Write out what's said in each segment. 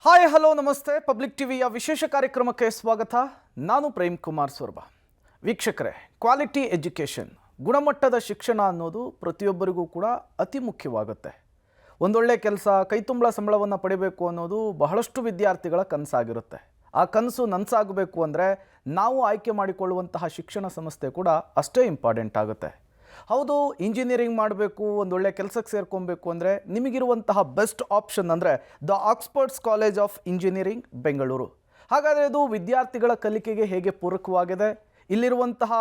Hi hello ನಮಸ್ತೆ. Public ಟಿವಿಯ ವಿಶೇಷ ಕಾರ್ಯಕ್ರಮಕ್ಕೆ ಸ್ವಾಗತ. ನಾನು ಪ್ರೇಮ್ ಕುಮಾರ್ ಸೊರ್ಬ. ವೀಕ್ಷಕರೇ, ಕ್ವಾಲಿಟಿ ಎಜುಕೇಷನ್, ಗುಣಮಟ್ಟದ ಶಿಕ್ಷಣ ಅನ್ನೋದು ಪ್ರತಿಯೊಬ್ಬರಿಗೂ ಕೂಡ ಅತಿ ಮುಖ್ಯವಾಗುತ್ತೆ. ಒಂದೊಳ್ಳೆ ಕೆಲಸ, ಕೈತುಂಬಳ ಸಂಬಳವನ್ನು ಪಡಿಬೇಕು ಅನ್ನೋದು ಬಹಳಷ್ಟು ವಿದ್ಯಾರ್ಥಿಗಳ ಕನಸಾಗಿರುತ್ತೆ. ಆ ಕನಸು ನನಸಾಗಬೇಕು ಅಂದರೆ ನಾವು ಆಯ್ಕೆ ಮಾಡಿಕೊಳ್ಳುವಂತಹ ಶಿಕ್ಷಣ ಸಂಸ್ಥೆ ಕೂಡ ಅಷ್ಟೇ ಇಂಪಾರ್ಟೆಂಟ್ ಆಗುತ್ತೆ. ಹೌದು, ಇಂಜಿನಿಯರಿಂಗ್ ಮಾಡಬೇಕು, ಒಂದೊಳ್ಳೆ ಕೆಲಸಕ್ಕೆ ಸೇರ್ಕೊಬೇಕು ಅಂದರೆ ನಿಮಗಿರುವಂತಹ ಬೆಸ್ಟ್ ಆಪ್ಷನ್ ಅಂದರೆ the Oxfords college of engineering Bengaluru. ಹಾಗಾದರೆ ಇದು ವಿದ್ಯಾರ್ಥಿಗಳ ಕಲಿಕೆಗೆ ಹೇಗೆ ಪೂರಕವಾಗಿದೆ, ಇಲ್ಲಿರುವಂತಹ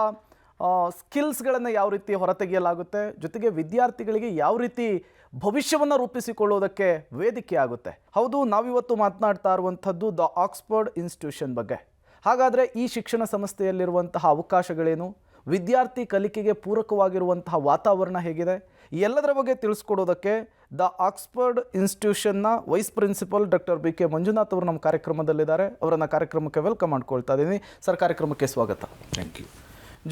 ಸ್ಕಿಲ್ಸ್ಗಳನ್ನು ಯಾವ ರೀತಿ ಹೊರತೆಗೆಯಲಾಗುತ್ತೆ, ಜೊತೆಗೆ ವಿದ್ಯಾರ್ಥಿಗಳಿಗೆ ಯಾವ ರೀತಿ ಭವಿಷ್ಯವನ್ನು ರೂಪಿಸಿಕೊಳ್ಳೋದಕ್ಕೆ ವೇದಿಕೆ ಆಗುತ್ತೆ. ಹೌದು, ನಾವಿವತ್ತು ಮಾತನಾಡ್ತಾ ಇರುವಂಥದ್ದು ದ ಆಕ್ಸ್ಫರ್ಡ್ ಇನ್ಸ್ಟಿಟ್ಯೂಷನ್ ಬಗ್ಗೆ. ಹಾಗಾದರೆ ಈ ಶಿಕ್ಷಣ ಸಂಸ್ಥೆಯಲ್ಲಿರುವಂತಹ ಅವಕಾಶಗಳೇನು, ವಿದ್ಯಾರ್ಥಿ ಕಲಿಕೆಗೆ ಪೂರಕವಾಗಿರುವಂತಹ ವಾತಾವರಣ ಹೇಗಿದೆ, ಎಲ್ಲದರ ಬಗ್ಗೆ ತಿಳಿಸ್ಕೊಡೋದಕ್ಕೆ ದ ಆಕ್ಸ್ಫರ್ಡ್ ಇನ್ಸ್ಟಿಟ್ಯೂಷನ್ನ vice principal doctor B K Manjunath ಅವರು ನಮ್ಮ ಕಾರ್ಯಕ್ರಮದಲ್ಲಿದ್ದಾರೆ. ಅವರನ್ನು ಕಾರ್ಯಕ್ರಮಕ್ಕೆ ವೆಲ್ಕಮ್ ಮಾಡ್ಕೊಳ್ತಾ ಇದ್ದೀನಿ. ಸರ್, ಕಾರ್ಯಕ್ರಮಕ್ಕೆ ಸ್ವಾಗತ. Thank you.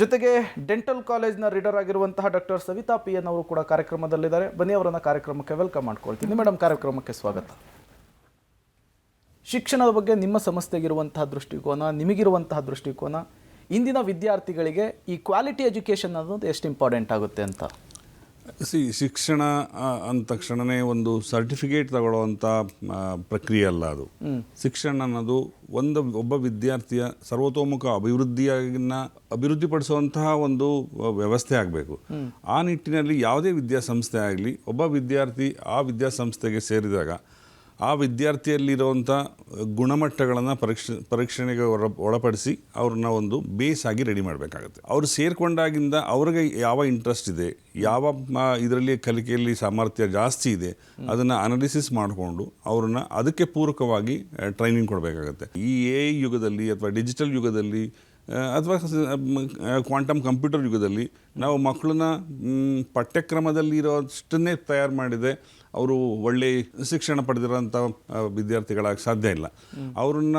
ಜೊತೆಗೆ ಡೆಂಟಲ್ ಕಾಲೇಜ್ನ ರೀಡರ್ ಆಗಿರುವಂತಹ ಡಾಕ್ಟರ್ ಸವಿತಾ ಪಿ ಎನ್ ಅವರು ಕೂಡ ಕಾರ್ಯಕ್ರಮದಲ್ಲಿದ್ದಾರೆ. ಬನ್ನಿ, ಅವರನ್ನು ಕಾರ್ಯಕ್ರಮಕ್ಕೆ ವೆಲ್ಕಮ್ ಮಾಡ್ಕೊಳ್ತೀನಿ. ಮೇಡಮ್, ಕಾರ್ಯಕ್ರಮಕ್ಕೆ ಸ್ವಾಗತ. ಶಿಕ್ಷಣದ ಬಗ್ಗೆ ನಿಮ್ಮ ಸಂಸ್ಥೆಗಿರುವಂತಹ ದೃಷ್ಟಿಕೋನ, ನಿಮಗಿರುವಂತಹ ದೃಷ್ಟಿಕೋನ, ಇಂದಿನ ವಿದ್ಯಾರ್ಥಿಗಳಿಗೆ ಈ ಕ್ವಾಲಿಟಿ ಎಜುಕೇಷನ್ ಅನ್ನೋದು ಎಷ್ಟು ಇಂಪಾರ್ಟೆಂಟ್ ಆಗುತ್ತೆ ಅಂತ? ಶಿಕ್ಷಣ ಅಂದ ತಕ್ಷಣವೇ ಒಂದು ಸರ್ಟಿಫಿಕೇಟ್ ತಗೊಳ್ಳುವಂಥ ಪ್ರಕ್ರಿಯೆ ಅಲ್ಲ ಅದು. ಶಿಕ್ಷಣ ಅನ್ನೋದು ಒಬ್ಬ ವಿದ್ಯಾರ್ಥಿಯ ಸರ್ವತೋಮುಖ ಅಭಿವೃದ್ಧಿಪಡಿಸುವಂತಹ ಒಂದು ವ್ಯವಸ್ಥೆ ಆಗಬೇಕು. ಆ ನಿಟ್ಟಿನಲ್ಲಿ ಯಾವುದೇ ವಿದ್ಯಾಸಂಸ್ಥೆ ಆಗಲಿ, ಒಬ್ಬ ವಿದ್ಯಾರ್ಥಿ ಆ ವಿದ್ಯಾಸಂಸ್ಥೆಗೆ ಸೇರಿದಾಗ ಆ ವಿದ್ಯಾರ್ಥಿಯಲ್ಲಿರುವಂಥ ಗುಣಮಟ್ಟಗಳನ್ನು ಪರೀಕ್ಷಣೆಗೆ ಒಳಪಡಿಸಿ ಅವ್ರನ್ನ ಒಂದು ಬೇಸ್ ಆಗಿ ರೆಡಿ ಮಾಡಬೇಕಾಗುತ್ತೆ. ಅವರು ಸೇರಿಕೊಂಡಾಗಿಂದ ಅವ್ರಿಗೆ ಯಾವ ಇಂಟ್ರೆಸ್ಟ್ ಇದೆ, ಯಾವ ಇದರಲ್ಲಿ ಕಲಿಕೆಯಲ್ಲಿ ಸಾಮರ್ಥ್ಯ ಜಾಸ್ತಿ ಇದೆ, ಅದನ್ನು ಅನಾಲಿಸಿಸ್ ಮಾಡಿಕೊಂಡು ಅವ್ರನ್ನ ಅದಕ್ಕೆ ಪೂರಕವಾಗಿ ಟ್ರೈನಿಂಗ್ ಕೊಡಬೇಕಾಗತ್ತೆ. ಈ AI ಯುಗದಲ್ಲಿ ಅಥವಾ ಡಿಜಿಟಲ್ ಯುಗದಲ್ಲಿ ಅಥವಾ ಕ್ವಾಂಟಮ್ ಕಂಪ್ಯೂಟರ್ ಯುಗದಲ್ಲಿ ನಾವು ಮಕ್ಕಳನ್ನ ಪಠ್ಯಕ್ರಮದಲ್ಲಿ ಇರೋಷ್ಟನ್ನೇ ತಯಾರು ಮಾಡಿದೆ ಅವರು ಒಳ್ಳೆಯ ಶಿಕ್ಷಣ ಪಡೆದಿರೋಂಥ ವಿದ್ಯಾರ್ಥಿಗಳಾಗಿ ಸಾಧ್ಯ ಇಲ್ಲ. ಅವ್ರನ್ನ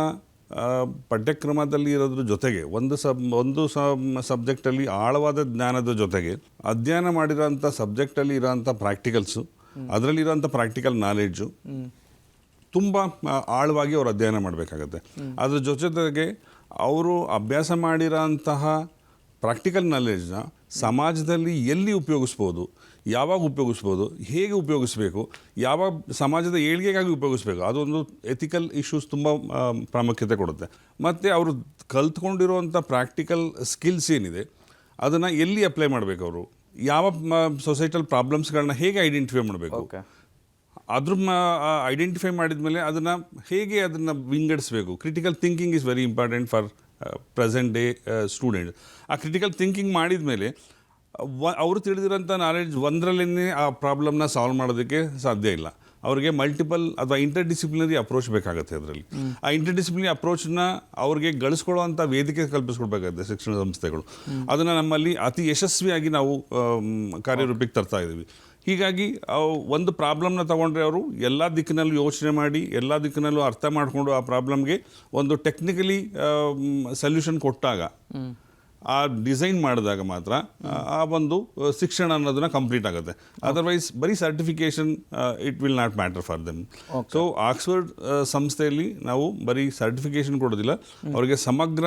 ಪಠ್ಯಕ್ರಮದಲ್ಲಿ ಇರೋದ್ರ ಜೊತೆಗೆ ಒಂದು ಸಬ್ಜೆಕ್ಟಲ್ಲಿ ಆಳವಾದ ಜ್ಞಾನದ ಜೊತೆಗೆ ಅಧ್ಯಯನ ಮಾಡಿರೋಂಥ ಸಬ್ಜೆಕ್ಟಲ್ಲಿ ಇರೋಂಥ ಪ್ರಾಕ್ಟಿಕಲ್ಸು, ಅದರಲ್ಲಿರೋಂಥ ಪ್ರಾಕ್ಟಿಕಲ್ ನಾಲೆಡ್ಜು ತುಂಬ ಆಳವಾಗಿ ಅವರು ಅಧ್ಯಯನ ಮಾಡಬೇಕಾಗತ್ತೆ. ಅದ್ರ ಜೊತೆಗೆ ಅವರು ಅಭ್ಯಾಸ ಮಾಡಿರೋಂತಹ ಪ್ರಾಕ್ಟಿಕಲ್ ನಾಲೆಡ್ಜ್ನ ಸಮಾಜದಲ್ಲಿ ಎಲ್ಲಿ ಉಪಯೋಗಿಸ್ಬೋದು, ಯಾವಾಗ ಉಪಯೋಗಿಸ್ಬೋದು, ಹೇಗೆ ಉಪಯೋಗಿಸ್ಬೇಕು, ಯಾವಾಗ ಸಮಾಜದ ಏಳಿಗೆಗಾಗಿ ಉಪಯೋಗಿಸ್ಬೇಕು, ಅದೊಂದು ಎಥಿಕಲ್ ಇಶ್ಯೂಸ್ ತುಂಬ ಪ್ರಾಮುಖ್ಯತೆ ಕೊಡುತ್ತೆ. ಮತ್ತು ಅವರು ಕಲ್ತ್ಕೊಂಡಿರುವಂಥ ಪ್ರಾಕ್ಟಿಕಲ್ ಸ್ಕಿಲ್ಸ್ ಏನಿದೆ ಅದನ್ನು ಎಲ್ಲಿ ಅಪ್ಲೈ ಮಾಡಬೇಕು, ಅವರು ಯಾವ ಸೊಸೈಟಲ್ ಪ್ರಾಬ್ಲಮ್ಸ್ಗಳನ್ನ ಹೇಗೆ ಐಡೆಂಟಿಫೈ ಮಾಡಬೇಕು, ಅದ್ರ ಐಡೆಂಟಿಫೈ ಮಾಡಿದ ಮೇಲೆ ಅದನ್ನು ಹೇಗೆ ವಿಂಗಡಿಸಬೇಕು. Critical thinking is very important for present day student. ಆ ಕ್ರಿಟಿಕಲ್ ಥಿಂಕಿಂಗ್ ಮಾಡಿದ ಮೇಲೆ ಅವರು ತಿಳಿದಿರೋಂಥ ನಾಲೆಡ್ಜ್ ಒಂದರಲ್ಲೇ ಆ ಪ್ರಾಬ್ಲಮ್ನ ಸಾಲ್ವ್ ಮಾಡೋದಕ್ಕೆ ಸಾಧ್ಯ ಇಲ್ಲ. ಅವ್ರಿಗೆ ಮಲ್ಟಿಪಲ್ ಅಥವಾ ಇಂಟರ್ಡಿಸಿಪ್ಲಿನರಿ ಅಪ್ರೋಚ್ ಬೇಕಾಗುತ್ತೆ. ಅದರಲ್ಲಿ ಆ ಇಂಟರ್ಡಿಸಿಪ್ಲಿನರಿ ಅಪ್ರೋಚ್ನ ಅವ್ರಿಗೆ ಗಳಿಸ್ಕೊಳ್ಳುವಂಥ ವೇದಿಕೆ ಕಲ್ಪಿಸ್ಕೊಡ್ಬೇಕಾಗುತ್ತೆ ಶಿಕ್ಷಣ ಸಂಸ್ಥೆಗಳು. ಅದನ್ನು ನಮ್ಮಲ್ಲಿ ಅತಿ ಯಶಸ್ವಿಯಾಗಿ ನಾವು ಕಾರ್ಯರೂಪಕ್ಕೆ ತರ್ತಾ ಇದ್ದೀವಿ. ಹೀಗಾಗಿ ಒಂದು ಪ್ರಾಬ್ಲಮ್ನ ತಗೊಂಡ್ರೆ ಅವರು ಎಲ್ಲ ದಿಕ್ಕಿನಲ್ಲೂ ಯೋಚನೆ ಮಾಡಿ, ಎಲ್ಲ ದಿಕ್ಕಿನಲ್ಲೂ ಅರ್ಥ ಮಾಡಿಕೊಂಡು ಆ ಪ್ರಾಬ್ಲಮ್ಗೆ ಒಂದು ಟೆಕ್ನಿಕಲಿ ಸೊಲ್ಯೂಷನ್ ಕೊಟ್ಟಾಗ, ಆ ಡಿಸೈನ್ ಮಾಡಿದಾಗ ಮಾತ್ರ ಆ ಒಂದು ಶಿಕ್ಷಣ ಅನ್ನೋದನ್ನ ಕಂಪ್ಲೀಟ್ ಆಗುತ್ತೆ. ಅದರ್ವೈಸ್ ಬರೀ certification it will not matter for them. So Oxford ಸಂಸ್ಥೆಯಲ್ಲಿ ನಾವು ಬರೀ ಸರ್ಟಿಫಿಕೇಷನ್ ಕೊಡೋದಿಲ್ಲ, ಅವರಿಗೆ ಸಮಗ್ರ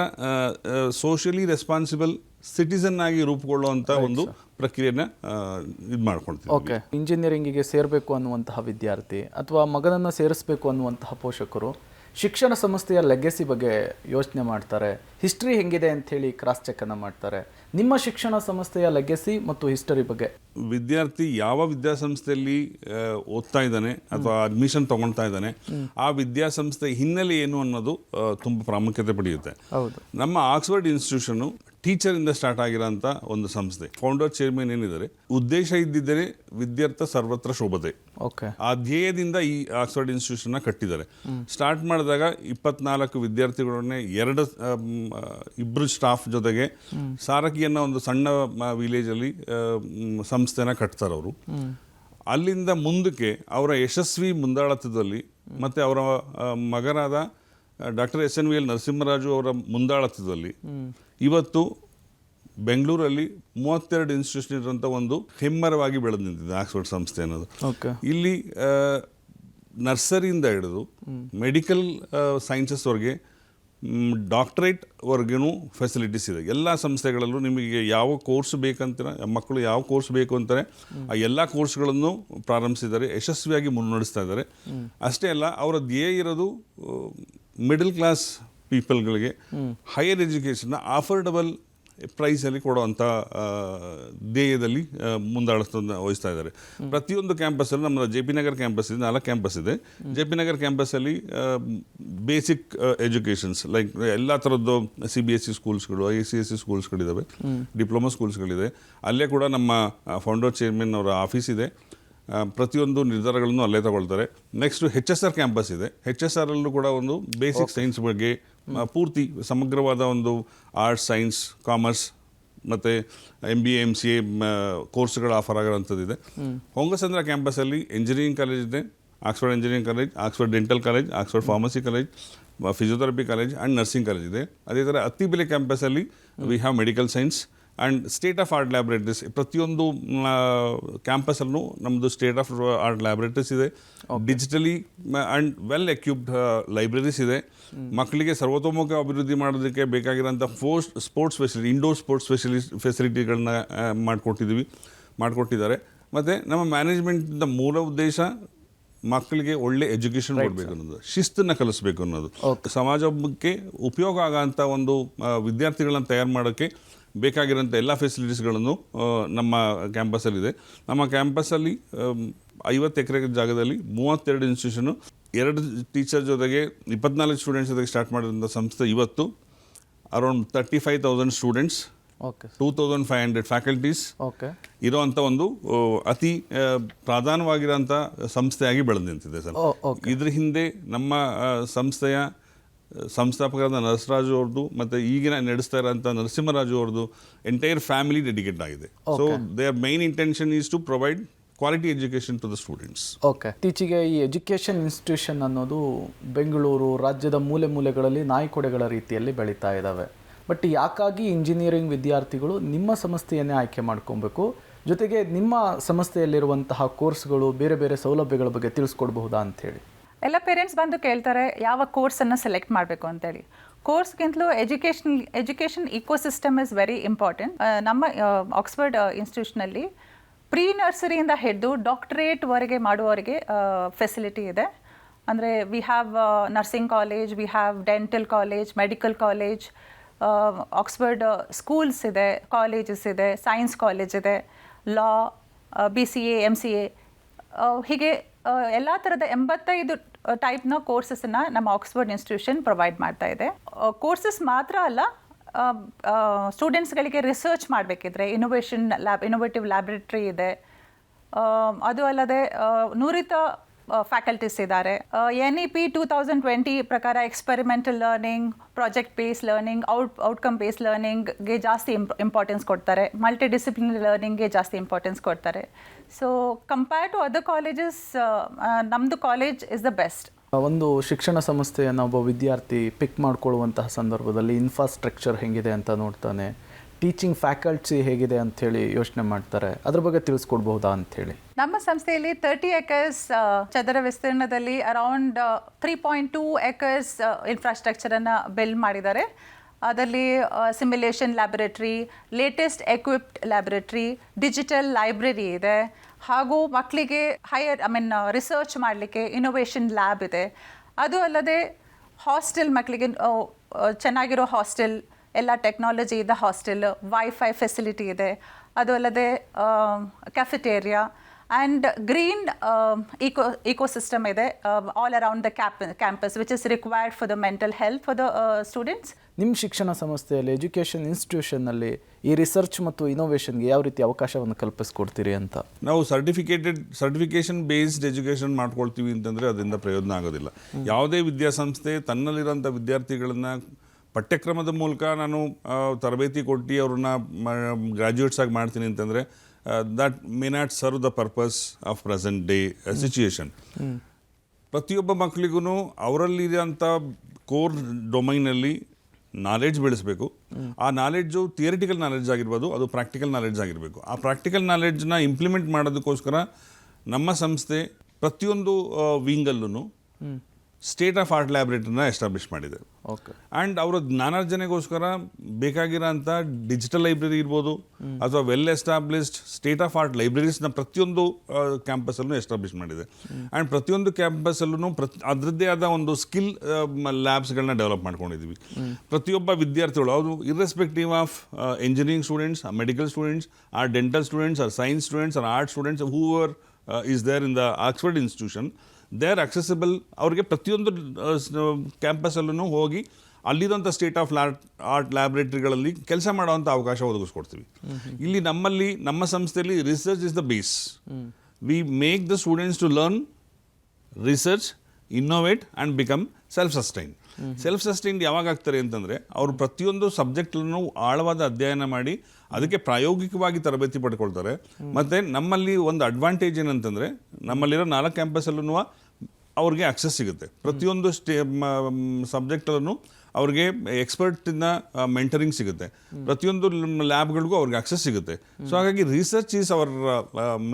ಸೋಷಿಯಲಿ ರೆಸ್ಪಾನ್ಸಿಬಲ್ ಸಿಟಿಸನ್ ಆಗಿ ರೂಪುಗೊಳ್ಳುವಂಥ ಒಂದು ಪ್ರಕ್ರಿಯೆನ ಇದು ಮಾಡ್ಕೊಳ್ತೀವಿ. ಓಕೆ, ಇಂಜಿನಿಯರಿಂಗಿಗೆ ಸೇರಬೇಕು ಅನ್ನುವಂತಹ ವಿದ್ಯಾರ್ಥಿ ಅಥವಾ ಮಗನನ್ನು ಸೇರಿಸಬೇಕು ಅನ್ನುವಂತಹ ಪೋಷಕರು ಶಿಕ್ಷಣ ಸಂಸ್ಥೆಯ ಲೆಗೆಸಿ ಬಗ್ಗೆ ಯೋಚನೆ ಮಾಡ್ತಾರೆ, ಹಿಸ್ಟ್ರಿ ಹೆಂಗಿದೆ ಅಂಥೇಳಿ ಕ್ರಾಸ್ ಚೆಕ್ಕನ್ನು ಮಾಡ್ತಾರೆ. ನಿಮ್ಮ ಶಿಕ್ಷಣ ಸಂಸ್ಥೆಯ ಲೆಗೆಸಿ ಮತ್ತು ಹಿಸ್ಟರಿ ಬಗ್ಗೆ ವಿದ್ಯಾರ್ಥಿ ಯಾವ ವಿದ್ಯಾಸಂಸ್ಥೆಯಲ್ಲಿ ಓದ್ತಾ ಇದ್ದಾನೆ ಅಥವಾ ಅಡ್ಮಿಷನ್ ತಗೊಳ್ತಾ ಇದ್ದಾನೆ, ಆ ವಿದ್ಯಾಸಂಸ್ಥೆ ಹಿನ್ನೆಲೆ ಏನು ಅನ್ನೋದು ತುಂಬ ಪ್ರಾಮುಖ್ಯತೆ ಪಡೆಯುತ್ತೆ. ನಮ್ಮ ಆಕ್ಸ್ಫರ್ಡ್ ಇನ್ಸ್ಟಿಟ್ಯೂಷನ್ನು ಟೀಚರಿಂದ ಸ್ಟಾರ್ಟ್ ಆಗಿರೋಂಥ ಒಂದು ಸಂಸ್ಥೆ. ಫೌಂಡರ್ ಚೇರ್ಮನ್ ಏನಿದ್ದಾರೆ, ಉದ್ದೇಶ ಇದ್ದಿದ್ದರೆ ವಿದ್ಯಾರ್ಥಿ ಸರ್ವತ್ರ ಶೋಭತೆ, ಆ ಧ್ಯೇಯದಿಂದ ಈ ಆಕ್ಸ್ಫರ್ಡ್ ಇನ್ಸ್ಟಿಟ್ಯೂಷನ್ನ ಕಟ್ಟಿದ್ದಾರೆ. ಸ್ಟಾರ್ಟ್ ಮಾಡಿದಾಗ 24 ವಿದ್ಯಾರ್ಥಿಗಳನ್ನೇ 2 ಸ್ಟಾಫ್ ಜೊತೆಗೆ ಸಾರಕಿ ಅನ್ನೋ ಒಂದು ಸಣ್ಣ ವಿಲೇಜಲ್ಲಿ ಸಂಸ್ಥೆನ ಕಟ್ತಾರೆ ಅವರು. ಅಲ್ಲಿಂದ ಮುಂದಕ್ಕೆ ಅವರ ಯಶಸ್ವಿ ಮುಂದಾಳತ್ವದಲ್ಲಿ ಮತ್ತು ಅವರ ಮಗನಾದ ಡಾಕ್ಟರ್ SNVL ನರಸಿಂಹರಾಜು ಅವರ ಮುಂದಾಳತ್ವದಲ್ಲಿ ಇವತ್ತು ಬೆಂಗಳೂರಲ್ಲಿ 32 ಇನ್ಸ್ಟಿಟ್ಯೂಷನ್ ಇರುವಂಥ ಒಂದು ಹೆಮ್ಮರವಾಗಿ ಬೆಳೆದು ನಿಂತಿದೆ ಆಕ್ಸ್ಫರ್ಡ್ ಸಂಸ್ಥೆ ಅನ್ನೋದು. ಇಲ್ಲಿ ನರ್ಸರಿಯಿಂದ ಹಿಡಿದು ಮೆಡಿಕಲ್ ಸೈನ್ಸಸ್ವರೆಗೆ ಡಾಕ್ಟರೇಟ್ವರೆಗೂ ಫೆಸಿಲಿಟೀಸ್ ಇದೆ. ಎಲ್ಲ ಸಂಸ್ಥೆಗಳಲ್ಲೂ ನಿಮಗೆ ಯಾವ ಕೋರ್ಸ್ ಬೇಕಂತೀರ, ಮಕ್ಕಳು ಯಾವ ಕೋರ್ಸ್ ಬೇಕು ಅಂತಾರೆ ಆ ಎಲ್ಲ ಕೋರ್ಸ್ಗಳನ್ನು ಪ್ರಾರಂಭಿಸಿದ್ದಾರೆ, ಯಶಸ್ವಿಯಾಗಿ ಮುನ್ನಡೆಸ್ತಾ ಇದ್ದಾರೆ. ಅಷ್ಟೇ ಅಲ್ಲ, ಅವರ ಧ್ಯೇಯ ಇರೋದು ಮಿಡಲ್ ಕ್ಲಾಸ್ ಪೀಪಲ್ಗಳಿಗೆ ಹೈಯರ್ ಎಜುಕೇಷನ್ನ ಅಫೋರ್ಡಬಲ್ ಪ್ರೈಸಲ್ಲಿ ಕೊಡುವಂಥ ಧ್ಯೇಯದಲ್ಲಿ ವಹಿಸ್ತಾ ಇದ್ದಾರೆ. ಪ್ರತಿಯೊಂದು ಕ್ಯಾಂಪಸ್ಸಲ್ಲಿ ನಮ್ಮ ಜೆ ಪಿ ನಗರ್ ಕ್ಯಾಂಪಸ್ ಇದೆ, 4 ಕ್ಯಾಂಪಸ್ ಇದೆ. ಜೆ ಪಿ ನಗರ್ ಕ್ಯಾಂಪಸ್ಸಲ್ಲಿ ಬೇಸಿಕ್ ಎಜುಕೇಷನ್ಸ್ ಲೈಕ್ ಎಲ್ಲ ಥರದ್ದು CBSE ಸ್ಕೂಲ್ಸ್ಗಳು, ICSE ಸ್ಕೂಲ್ಸ್ಗಳಿದ್ದಾವೆ, ಡಿಪ್ಲೊಮಾ ಸ್ಕೂಲ್ಸ್ಗಳಿದೆ. ಅಲ್ಲೇ ಕೂಡ ನಮ್ಮ ಫೌಂಡರ್ ಚೇರ್ಮನ್ ಅವರ ಆಫೀಸ್ ಇದೆ. ಪ್ರತಿಯೊಂದು ನಿರ್ಧಾರಗಳನ್ನು ಅಲ್ಲೇ ತಗೊಳ್ತಾರೆ. ನೆಕ್ಸ್ಟು HSR ಕ್ಯಾಂಪಸ್ ಇದೆ. HSR ಅಲ್ಲೂ ಕೂಡ ಒಂದು ಬೇಸಿಕ್ ಸೈನ್ಸ್ ಬಗ್ಗೆ ಪೂರ್ತಿ ಸಮಗ್ರವಾದ ಒಂದು ಆರ್ಟ್ಸ್, ಸೈನ್ಸ್, ಕಾಮರ್ಸ್ ಮತ್ತು MBA MCA ಕೋರ್ಸ್ಗಳು ಆಫರ್ ಆಗೋಂಥದ್ದಿದೆ. ಹೊಂಗಸಂದ್ರ ಕ್ಯಾಂಪಸ್ಸಲ್ಲಿ ಇಂಜಿನಿಯರಿಂಗ್ ಕಾಲೇಜ್ ಇದೆ, Oxford engineering college, Oxford dental college, Oxford pharmacy college, physiotherapy college and nursing college ಇದೆ. ಅದೇ ಥರ ಅತ್ತಿಬೆಲೆ ಕ್ಯಾಂಪಸ್ಸಲ್ಲಿ we have medical science and state of art laboratories. ಪ್ರತಿಯೊಂದು ಕ್ಯಾಂಪಸಲ್ಲೂ ನಮ್ಮದು ಸ್ಟೇಟ್ ಆಫ್ ಆರ್ಟ್ ಲ್ಯಾಬ್ರೇಟರೀಸ್ ಇದೆ. Digitally and well equipped libraries ಇದೆ. ಮಕ್ಕಳಿಗೆ ಸರ್ವತೋಮುಖ ಅಭಿವೃದ್ಧಿ ಮಾಡೋದಕ್ಕೆ ಬೇಕಾಗಿರೋಂಥ ಸ್ಪೋರ್ಟ್ಸ್ ಫೆಸಿಲಿಟಿ, ಇಂಡೋರ್ ಸ್ಪೋರ್ಟ್ಸ್ ಫೆಸಿಲಿಟಿಗಳನ್ನ ಮಾಡಿಕೊಟ್ಟಿದ್ದಾರೆ. ಮತ್ತು ನಮ್ಮ ಮ್ಯಾನೇಜ್ಮೆಂಟಿಂದ ಮೂಲ ಉದ್ದೇಶ ಮಕ್ಕಳಿಗೆ ಒಳ್ಳೆ ಎಜುಕೇಷನ್ ಕೊಡಬೇಕು ಅನ್ನೋದು, ಶಿಸ್ತನ್ನು ಕಲಿಸ್ಬೇಕು ಅನ್ನೋದು, ಸಮಾಜಕ್ಕೆ ಉಪಯೋಗ ಆಗೋಂಥ ಒಂದು ವಿದ್ಯಾರ್ಥಿಗಳನ್ನ ತಯಾರು ಮಾಡೋಕ್ಕೆ ಬೇಕಾಗಿರೋಂಥ ಎಲ್ಲ ಫೆಸಿಲಿಟೀಸ್ಗಳನ್ನು ನಮ್ಮ ಕ್ಯಾಂಪಸ್ಸಲ್ಲಿದೆ. ನಮ್ಮ ಕ್ಯಾಂಪಸ್ಸಲ್ಲಿ 50 ಎಕರೆ ಜಾಗದಲ್ಲಿ 32 ಇನ್ಸ್ಟಿಟ್ಯೂಷನು, 2 ಟೀಚರ್ ಜೊತೆಗೆ 24 ಸ್ಟೂಡೆಂಟ್ಸ್ ಜೊತೆಗೆ ಸ್ಟಾರ್ಟ್ ಮಾಡಿದಂಥ ಸಂಸ್ಥೆ ಇವತ್ತು ಅರೌಂಡ್ 35,000 ಸ್ಟೂಡೆಂಟ್ಸ್, 2,500 ಫ್ಯಾಕಲ್ಟೀಸ್ ಇರೋವಂಥ ಒಂದು ಅತಿ ಪ್ರಧಾನವಾಗಿರೋಂಥ ಸಂಸ್ಥೆಯಾಗಿ ಬೆಳೆದು ನಿಂತಿದೆ ಸರ್. ಇದ್ರ ಹಿಂದೆ ನಮ್ಮ ಸಂಸ್ಥೆಯ ಸಂಸ್ಥಾಪಕರಾದ ನರಸರಾಜು ಅವ್ರದ್ದು ಮತ್ತು ಈಗಿನ ನಡೆಸ್ತಾ ಇರೋಂಥ ನರಸಿಂಹರಾಜು ಅವ್ರದ್ದು ಎಂಟೈರ್ ಫ್ಯಾಮಿಲಿ ಡೆಡಿಕೇಟ್ ಆಗಿದೆ. So their main intention is to provide quality education to the students. ಇತ್ತೀಚೆಗೆ ಈ ಎಜುಕೇಷನ್ ಇನ್ಸ್ಟಿಟ್ಯೂಷನ್ ಅನ್ನೋದು ಬೆಂಗಳೂರು ರಾಜ್ಯದ ಮೂಲೆ ಮೂಲೆಗಳಲ್ಲಿ ನಾಯಿಕೊಡೆಗಳ ರೀತಿಯಲ್ಲಿ ಬೆಳೀತಾ ಇದ್ದಾವೆ. ಬಟ್ ಯಾಕಾಗಿ ಇಂಜಿನಿಯರಿಂಗ್ ವಿದ್ಯಾರ್ಥಿಗಳು ನಿಮ್ಮ ಸಂಸ್ಥೆಯನ್ನೇ ಆಯ್ಕೆ ಮಾಡ್ಕೊಬೇಕು? ಜೊತೆಗೆ ನಿಮ್ಮ ಸಂಸ್ಥೆಯಲ್ಲಿರುವಂತಹ ಕೋರ್ಸ್ಗಳು, ಬೇರೆ ಬೇರೆ ಸೌಲಭ್ಯಗಳ ಬಗ್ಗೆ ತಿಳಿಸ್ಕೊಡ್ಬಹುದಾ ಅಂಥೇಳಿ. ಎಲ್ಲ ಪೇರೆಂಟ್ಸ್ ಬಂದು ಕೇಳ್ತಾರೆ ಯಾವ ಕೋರ್ಸನ್ನು ಸೆಲೆಕ್ಟ್ ಮಾಡಬೇಕು ಅಂತೇಳಿ. ಕೋರ್ಸ್ಗಿಂತಲೂ education ecosystem is very important. ನಮ್ಮ ಆಕ್ಸ್ಫರ್ಡ್ ಇನ್ಸ್ಟಿಟ್ಯೂಷನಲ್ಲಿ ಪ್ರೀ ನರ್ಸರಿಯಿಂದ ಹಿಡಿದು ಡಾಕ್ಟರೇಟ್ವರೆಗೆ ಮಾಡುವವರಿಗೆ ಫೆಸಿಲಿಟಿ ಇದೆ. ಅಂದರೆ we have nursing college, we have dental college, medical college, Oxford schools ಇದೆ, ಕಾಲೇಜಸ್ ಇದೆ, ಸೈನ್ಸ್ ಕಾಲೇಜ್ ಇದೆ, ಲಾ, BCA, MCA, ಹೀಗೆ ಎಲ್ಲ ಥರದ 85 ಟೈಪ್ನ ಕೋರ್ಸಸ್ಸನ್ನು ನಮ್ಮ ಆಕ್ಸ್ಫರ್ಡ್ ಇನ್ಸ್ಟಿಟ್ಯೂಷನ್ ಪ್ರೊವೈಡ್ ಮಾಡ್ತಾ ಇದೆ. ಕೋರ್ಸಸ್ ಮಾತ್ರ ಅಲ್ಲ, ಸ್ಟೂಡೆಂಟ್ಸ್ಗಳಿಗೆ ರಿಸರ್ಚ್ ಮಾಡಬೇಕಿದ್ರೆ ಇನೋವೇಟಿವ್ ಲ್ಯಾಬ್ರೇಟ್ರಿ ಇದೆ. ಅದು ಅಲ್ಲದೆ ನುರಿತ ಫ್ಯಾಕಲ್ಟೀಸ್ ಇದ್ದಾರೆ. NEP 2020 ಪ್ರಕಾರ experimental learning, project base learning, outcome base ಲರ್ನಿಂಗ್ಗೆ ಜಾಸ್ತಿ ಇಂಪಾರ್ಟೆನ್ಸ್ ಕೊಡ್ತಾರೆ. ಮಲ್ಟಿ ಡಿಸಿಪ್ಲಿನರಿ ಲರ್ನಿಂಗ್ಗೆ ಜಾಸ್ತಿ ಇಂಪಾರ್ಟೆನ್ಸ್ ಕೊಡ್ತಾರೆ. So compare to other colleges, ನಮ್ಮದು ಕಾಲೇಜ್ ಇಸ್ ದ ಬೆಸ್ಟ್. ಒಂದು ಶಿಕ್ಷಣ ಸಂಸ್ಥೆಯನ್ನು ಒಬ್ಬ ವಿದ್ಯಾರ್ಥಿ ಪಿಕ್ ಮಾಡ್ಕೊಳ್ಳುವಂತಹ ಸಂದರ್ಭದಲ್ಲಿ ಇನ್ಫ್ರಾಸ್ಟ್ರಕ್ಚರ್ ಹೇಗಿದೆ ಅಂತ ನೋಡ್ತಾನೆ, ಟೀಚಿಂಗ್ ಫ್ಯಾಕಲ್ಟಿ ಹೇಗಿದೆ ಅಂಥೇಳಿ ಯೋಚನೆ ಮಾಡ್ತಾರೆ. ಅದ್ರ ಬಗ್ಗೆ ತಿಳಿಸ್ಕೊಡ್ಬಹುದಾ ಅಂಥೇಳಿ. ನಮ್ಮ ಸಂಸ್ಥೆಯಲ್ಲಿ 30 acres ಚದರ ವಿಸ್ತೀರ್ಣದಲ್ಲಿ ಅರೌಂಡ್ 3.2 acres ಇನ್ಫ್ರಾಸ್ಟ್ರಕ್ಚರನ್ನು ಬಿಲ್ಡ್ ಮಾಡಿದ್ದಾರೆ. ಅದರಲ್ಲಿ simulation laboratory, latest equipped laboratory, digital library ಇದೆ. ಹಾಗೂ ಮಕ್ಕಳಿಗೆ ರಿಸರ್ಚ್ ಮಾಡಲಿಕ್ಕೆ ಇನೋವೇಷನ್ ಲ್ಯಾಬ್ ಇದೆ. ಅದು ಅಲ್ಲದೆ ಹಾಸ್ಟೆಲ್, ಮಕ್ಕಳಿಗೆ ಚೆನ್ನಾಗಿರೋ ಹಾಸ್ಟೆಲ್, ಎಲ್ಲ ಟೆಕ್ನಾಲಜಿ ಇದೆ ಹಾಸ್ಟೆಲ್, ವೈಫೈ ಫೆಸಿಲಿಟಿ ಇದೆ. ಅದು ಅಲ್ಲದೆ ಕ್ಯಾಫೆಟೇರಿಯಾ ಆ್ಯಂಡ್ ಗ್ರೀನ್ ಇಕೋಸಿಸ್ಟಮ್ ಇದೆ all around the campus, which is required for the mental health for the students. ನಿಮ್ಮ ಶಿಕ್ಷಣ ಸಂಸ್ಥೆಯಲ್ಲಿ, ಎಜುಕೇಷನ್ ಇನ್ಸ್ಟಿಟ್ಯೂಷನ್ನಲ್ಲಿ ಈ ರಿಸರ್ಚ್ ಮತ್ತು ಇನೋವೇಷನ್ಗೆ ಯಾವ ರೀತಿ ಅವಕಾಶವನ್ನು ಕಲ್ಪಿಸ್ಕೊಡ್ತೀರಿ ಅಂತ? ನಾವು ಸರ್ಟಿಫಿಕೇಷನ್ ಬೇಸ್ಡ್ ಎಜುಕೇಷನ್ ಮಾಡ್ಕೊಳ್ತೀವಿ ಅಂತಂದರೆ ಅದರಿಂದ ಪ್ರಯೋಜನ ಆಗೋದಿಲ್ಲ. ಯಾವುದೇ ವಿದ್ಯಾಸಂಸ್ಥೆ ತನ್ನಲ್ಲಿರೋಂಥ ವಿದ್ಯಾರ್ಥಿಗಳನ್ನು ಪಠ್ಯಕ್ರಮದ ಮೂಲಕ ನಾನು ತರಬೇತಿ ಕೊಟ್ಟು ಅವ್ರನ್ನ ಗ್ರ್ಯಾಜುಯೇಟ್ಸ್ ಆಗಿ ಮಾಡ್ತೀನಿ ಅಂತಂದರೆ that may not serve the purpose of present day situation. ಪ್ರತಿಯೊಬ್ಬ ಮಕ್ಕಳಿಗೂ ಅವರಲ್ಲಿರೋಂಥ ಕೋರ್ ಡೊಮೈನಲ್ಲಿ ನಾಲೆಡ್ಜ್ ಬೆಳೆಸಬೇಕು. ಆ ನಾಲೆಡ್ಜು ಥಿಯರಿಟಿಕಲ್ ನಾಲೆಡ್ಜ್ ಆಗಿರ್ಬೋದು, ಅದು ಪ್ರಾಕ್ಟಿಕಲ್ ನಾಲೆಡ್ಜ್ ಆಗಿರಬೇಕು. ಆ ಪ್ರಾಕ್ಟಿಕಲ್ ನಾಲೆಡ್ಜನ್ನ ಇಂಪ್ಲಿಮೆಂಟ್ ಮಾಡೋದಕ್ಕೋಸ್ಕರ ನಮ್ಮ ಸಂಸ್ಥೆ ಪ್ರತಿಯೊಂದು ವಿಂಗಲ್ಲೂ ಸ್ಟೇಟ್ ಆಫ್ ಆರ್ಟ್ ಲ್ಯಾಬ್ರೇಟರಿನ ಎಸ್ಟಾಬ್ಲಿಷ್ ಮಾಡಿದೆ. ಓಕೆ. ಆ್ಯಂಡ್ ಅವರ ಜ್ಞಾನಾರ್ಜನೆಗೋಸ್ಕರ ಬೇಕಾಗಿರೋಂಥ ಡಿಜಿಟಲ್ ಲೈಬ್ರರಿ ಇರ್ಬೋದು ಅಥವಾ well established state of art ಲೈಬ್ರರೀಸ್ನ ಪ್ರತಿಯೊಂದು ಕ್ಯಾಂಪಸಲ್ಲೂ ಎಸ್ಟಾಬ್ಲಿಷ್ ಮಾಡಿದೆ. ಆ್ಯಂಡ್ ಪ್ರತಿಯೊಂದು ಕ್ಯಾಂಪಸಲ್ಲೂ ಅದರದ್ದೇ ಆದ ಒಂದು ಸ್ಕಿಲ್ ಲ್ಯಾಬ್ಸ್ಗಳನ್ನ ಡೆವಲಪ್ ಮಾಡ್ಕೊಂಡಿದ್ದೀವಿ. ಪ್ರತಿಯೊಬ್ಬ ವಿದ್ಯಾರ್ಥಿಗಳು ಅವರು irrespective of engineering students, medical students, or dental students, or science students, or art students, whoever is there in the Oxford institution, they are accessible. ಅವ್ರಿಗೆ ಪ್ರತಿಯೊಂದು ಕ್ಯಾಂಪಸಲ್ಲೂ ಹೋಗಿ ಅಲ್ಲಿರೋಂಥ ಸ್ಟೇಟ್ ಆಫ್ ಆರ್ಟ್ ಲ್ಯಾಬ್ರೇಟರಿಗಳಲ್ಲಿ ಕೆಲಸ ಮಾಡೋವಂಥ ಅವಕಾಶ ಒದಗಿಸ್ಕೊಡ್ತೀವಿ. ಇಲ್ಲಿ ನಮ್ಮ ಸಂಸ್ಥೆಯಲ್ಲಿ research is the base. We make the students to learn, research, innovate and become self sustained ಯಾವಾಗ ಆಗ್ತಾರೆ ಅಂತಂದರೆ ಅವರು ಪ್ರತಿಯೊಂದು ಸಬ್ಜೆಕ್ಟನ್ನು ಆಳವಾದ ಅಧ್ಯಯನ ಮಾಡಿ ಅದಕ್ಕೆ ಪ್ರಾಯೋಗಿಕವಾಗಿ ತರಬೇತಿ ಪಡ್ಕೊಳ್ತಾರೆ. ಮತ್ತು ನಮ್ಮಲ್ಲಿ ಒಂದು ಅಡ್ವಾಂಟೇಜ್ ಏನಂತಂದರೆ ನಮ್ಮಲ್ಲಿರೋ 4 ಕ್ಯಾಂಪಸಲ್ಲೂ ಅವ್ರಿಗೆ ಆಕ್ಸೆಸ್ ಸಿಗುತ್ತೆ. ಪ್ರತಿಯೊಂದು ಸಬ್ಜೆಕ್ಟಲ್ಲೂ ಅವ್ರಿಗೆ ಎಕ್ಸ್ಪರ್ಟಿನ ಮೆಂಟರಿಂಗ್ ಸಿಗುತ್ತೆ. ಪ್ರತಿಯೊಂದು ಲ್ಯಾಬ್ಗಳಿಗೂ ಅವ್ರಿಗೆ ಆಕ್ಸೆಸ್ ಸಿಗುತ್ತೆ. ಸೊ ಹಾಗಾಗಿ research is our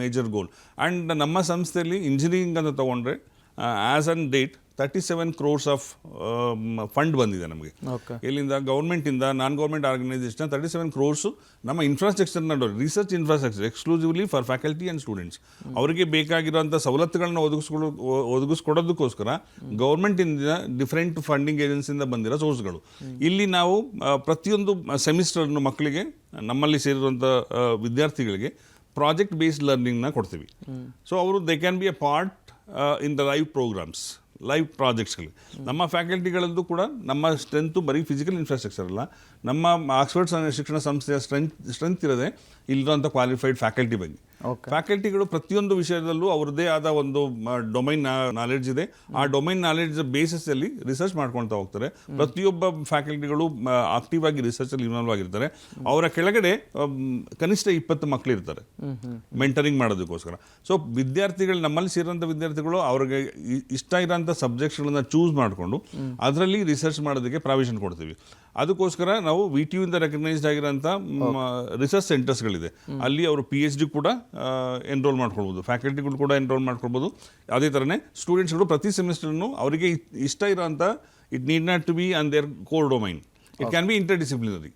major goal. And ನಮ್ಮ ಸಂಸ್ಥೆಯಲ್ಲಿ ಇಂಜಿನಿಯರಿಂಗ್ ಅಂತ ತೊಗೊಂಡ್ರೆ as on date 37 crores of fund ಬಂದಿದೆ ನಮಗೆ. ಇಲ್ಲಿಂದ ಗೌರ್ಮೆಂಟಿಂದ ನಾನ್ ಗೌರ್ಮೆಂಟ್ ಆರ್ಗನೈಸೇಷನ್ 37 crores ನಮ್ಮ ಇನ್ಫ್ರಾಸ್ಟ್ರಕ್ಚರ್ನ research infrastructure exclusively for faculty and students. ಅವರಿಗೆ ಬೇಕಾಗಿರುವಂಥ ಸವಲತ್ತುಗಳನ್ನ ಒದಗಿಸ್ಕೊಡೋದಕ್ಕೋಸ್ಕರ ಗೌರ್ಮೆಂಟಿಂದ ಡಿಫ್ರೆಂಟ್ ಫಂಡಿಂಗ್ ಏಜೆನ್ಸಿಯಿಂದ ಬಂದಿರೋ ಸೋರ್ಸ್ಗಳು. ಇಲ್ಲಿ ನಾವು ಪ್ರತಿಯೊಂದು ಸೆಮಿಸ್ಟರ್ನು ಮಕ್ಕಳಿಗೆ, ನಮ್ಮಲ್ಲಿ ಸೇರಿರುವಂಥ ವಿದ್ಯಾರ್ಥಿಗಳಿಗೆ ಪ್ರಾಜೆಕ್ಟ್ ಬೇಸ್ಡ್ ಲರ್ನಿಂಗ್ನ ಕೊಡ್ತೀವಿ. ಸೊ ಅವರು they can be a part in the live programmes, live ಪ್ರಾಜೆಕ್ಟ್ಸ್ಗಳು. ನಮ್ಮ ಫ್ಯಾಕಲ್ಟಿಗಳಲ್ಲೂ ಕೂಡ ನಮ್ಮ ಸ್ಟ್ರೆಂತು ಬರೀ ಫಿಸಿಕಲ್ ಇನ್ಫ್ರಾಸ್ಟ್ರಕ್ಚರ್ ಅಲ್ಲ, ನಮ್ಮ ಆಕ್ಸ್ಫರ್ಡ್ ಶಿಕ್ಷಣ ಸಂಸ್ಥೆಯ ಸ್ಟ್ರೆಂತ್ ಇರೋದೆ ಇಲ್ಲಿರುವಂಥ ಕ್ವಾಲಿಫೈಡ್ ಫ್ಯಾಕಲ್ಟಿ ಬಗ್ಗೆ. ಫ್ಯಾಕಲ್ಟಿಗಳು ಪ್ರತಿಯೊಂದು ವಿಷಯದಲ್ಲೂ ಅವ್ರದ್ದೇ ಆದ ಒಂದು ಡೊಮೈನ್ ನಾಲೆಡ್ಜ್ ಇದೆ. ಆ ಡೊಮೈನ್ ನಾಲೆಡ್ಜ್ ಬೇಸಿಸಲ್ಲಿ ರಿಸರ್ಚ್ ಮಾಡ್ಕೊಳ್ತಾ ಹೋಗ್ತಾರೆ. ಪ್ರತಿಯೊಬ್ಬ ಫ್ಯಾಕಲ್ಟಿಗಳು ಆಕ್ಟಿವ್ ಆಗಿ ರಿಸರ್ಚಲ್ಲಿ ಇನ್ವಾಲ್ವ್ ಆಗಿರ್ತಾರೆ. ಅವರ ಕೆಳಗಡೆ ಕನಿಷ್ಠ 20 ಮಕ್ಕಳು ಇರ್ತಾರೆ ಮೆಂಟರಿಂಗ್ ಮಾಡೋದಕ್ಕೋಸ್ಕರ. ಸೊ ವಿದ್ಯಾರ್ಥಿಗಳು, ನಮ್ಮಲ್ಲಿ ಸೇರಿದಂಥ ವಿದ್ಯಾರ್ಥಿಗಳು ಅವ್ರಿಗೆ ಇಷ್ಟ ಇರೋಂಥ ಸಬ್ಜೆಕ್ಟ್ಸ್ಗಳನ್ನ ಚೂಸ್ ಮಾಡಿಕೊಂಡು ಅದರಲ್ಲಿ ರಿಸರ್ಚ್ ಮಾಡೋದಕ್ಕೆ ಪ್ರಾವಿಷನ್ ಕೊಡ್ತೀವಿ. ಅದಕ್ಕೋಸ್ಕರ ನಾವು VTU ಇಂದ ರೆಕಗ್ನೈಸ್ಡ್ ಆಗಿರೋಂಥ ರಿಸರ್ಚ್ ಸೆಂಟರ್ಸ್ಗಳಿದೆ. ಅಲ್ಲಿ ಅವರು PhD ಕೂಡ ಎನ್ರೋಲ್ ಮಾಡ್ಕೊಳ್ಬೋದು, ಫ್ಯಾಕಲ್ಟಿಗಳು ಕೂಡ ಎನ್ರೋಲ್ ಮಾಡ್ಕೊಳ್ಬೋದು. ಅದೇ ಥರನೇ ಸ್ಟೂಡೆಂಟ್ಸ್ಗಳು ಪ್ರತಿ ಸೆಮಿಸ್ಟರ್ನು ಅವರಿಗೆ ಇಷ್ಟ ಇರೋಂಥ, it need not to be on their core domain, it can be interdisciplinary.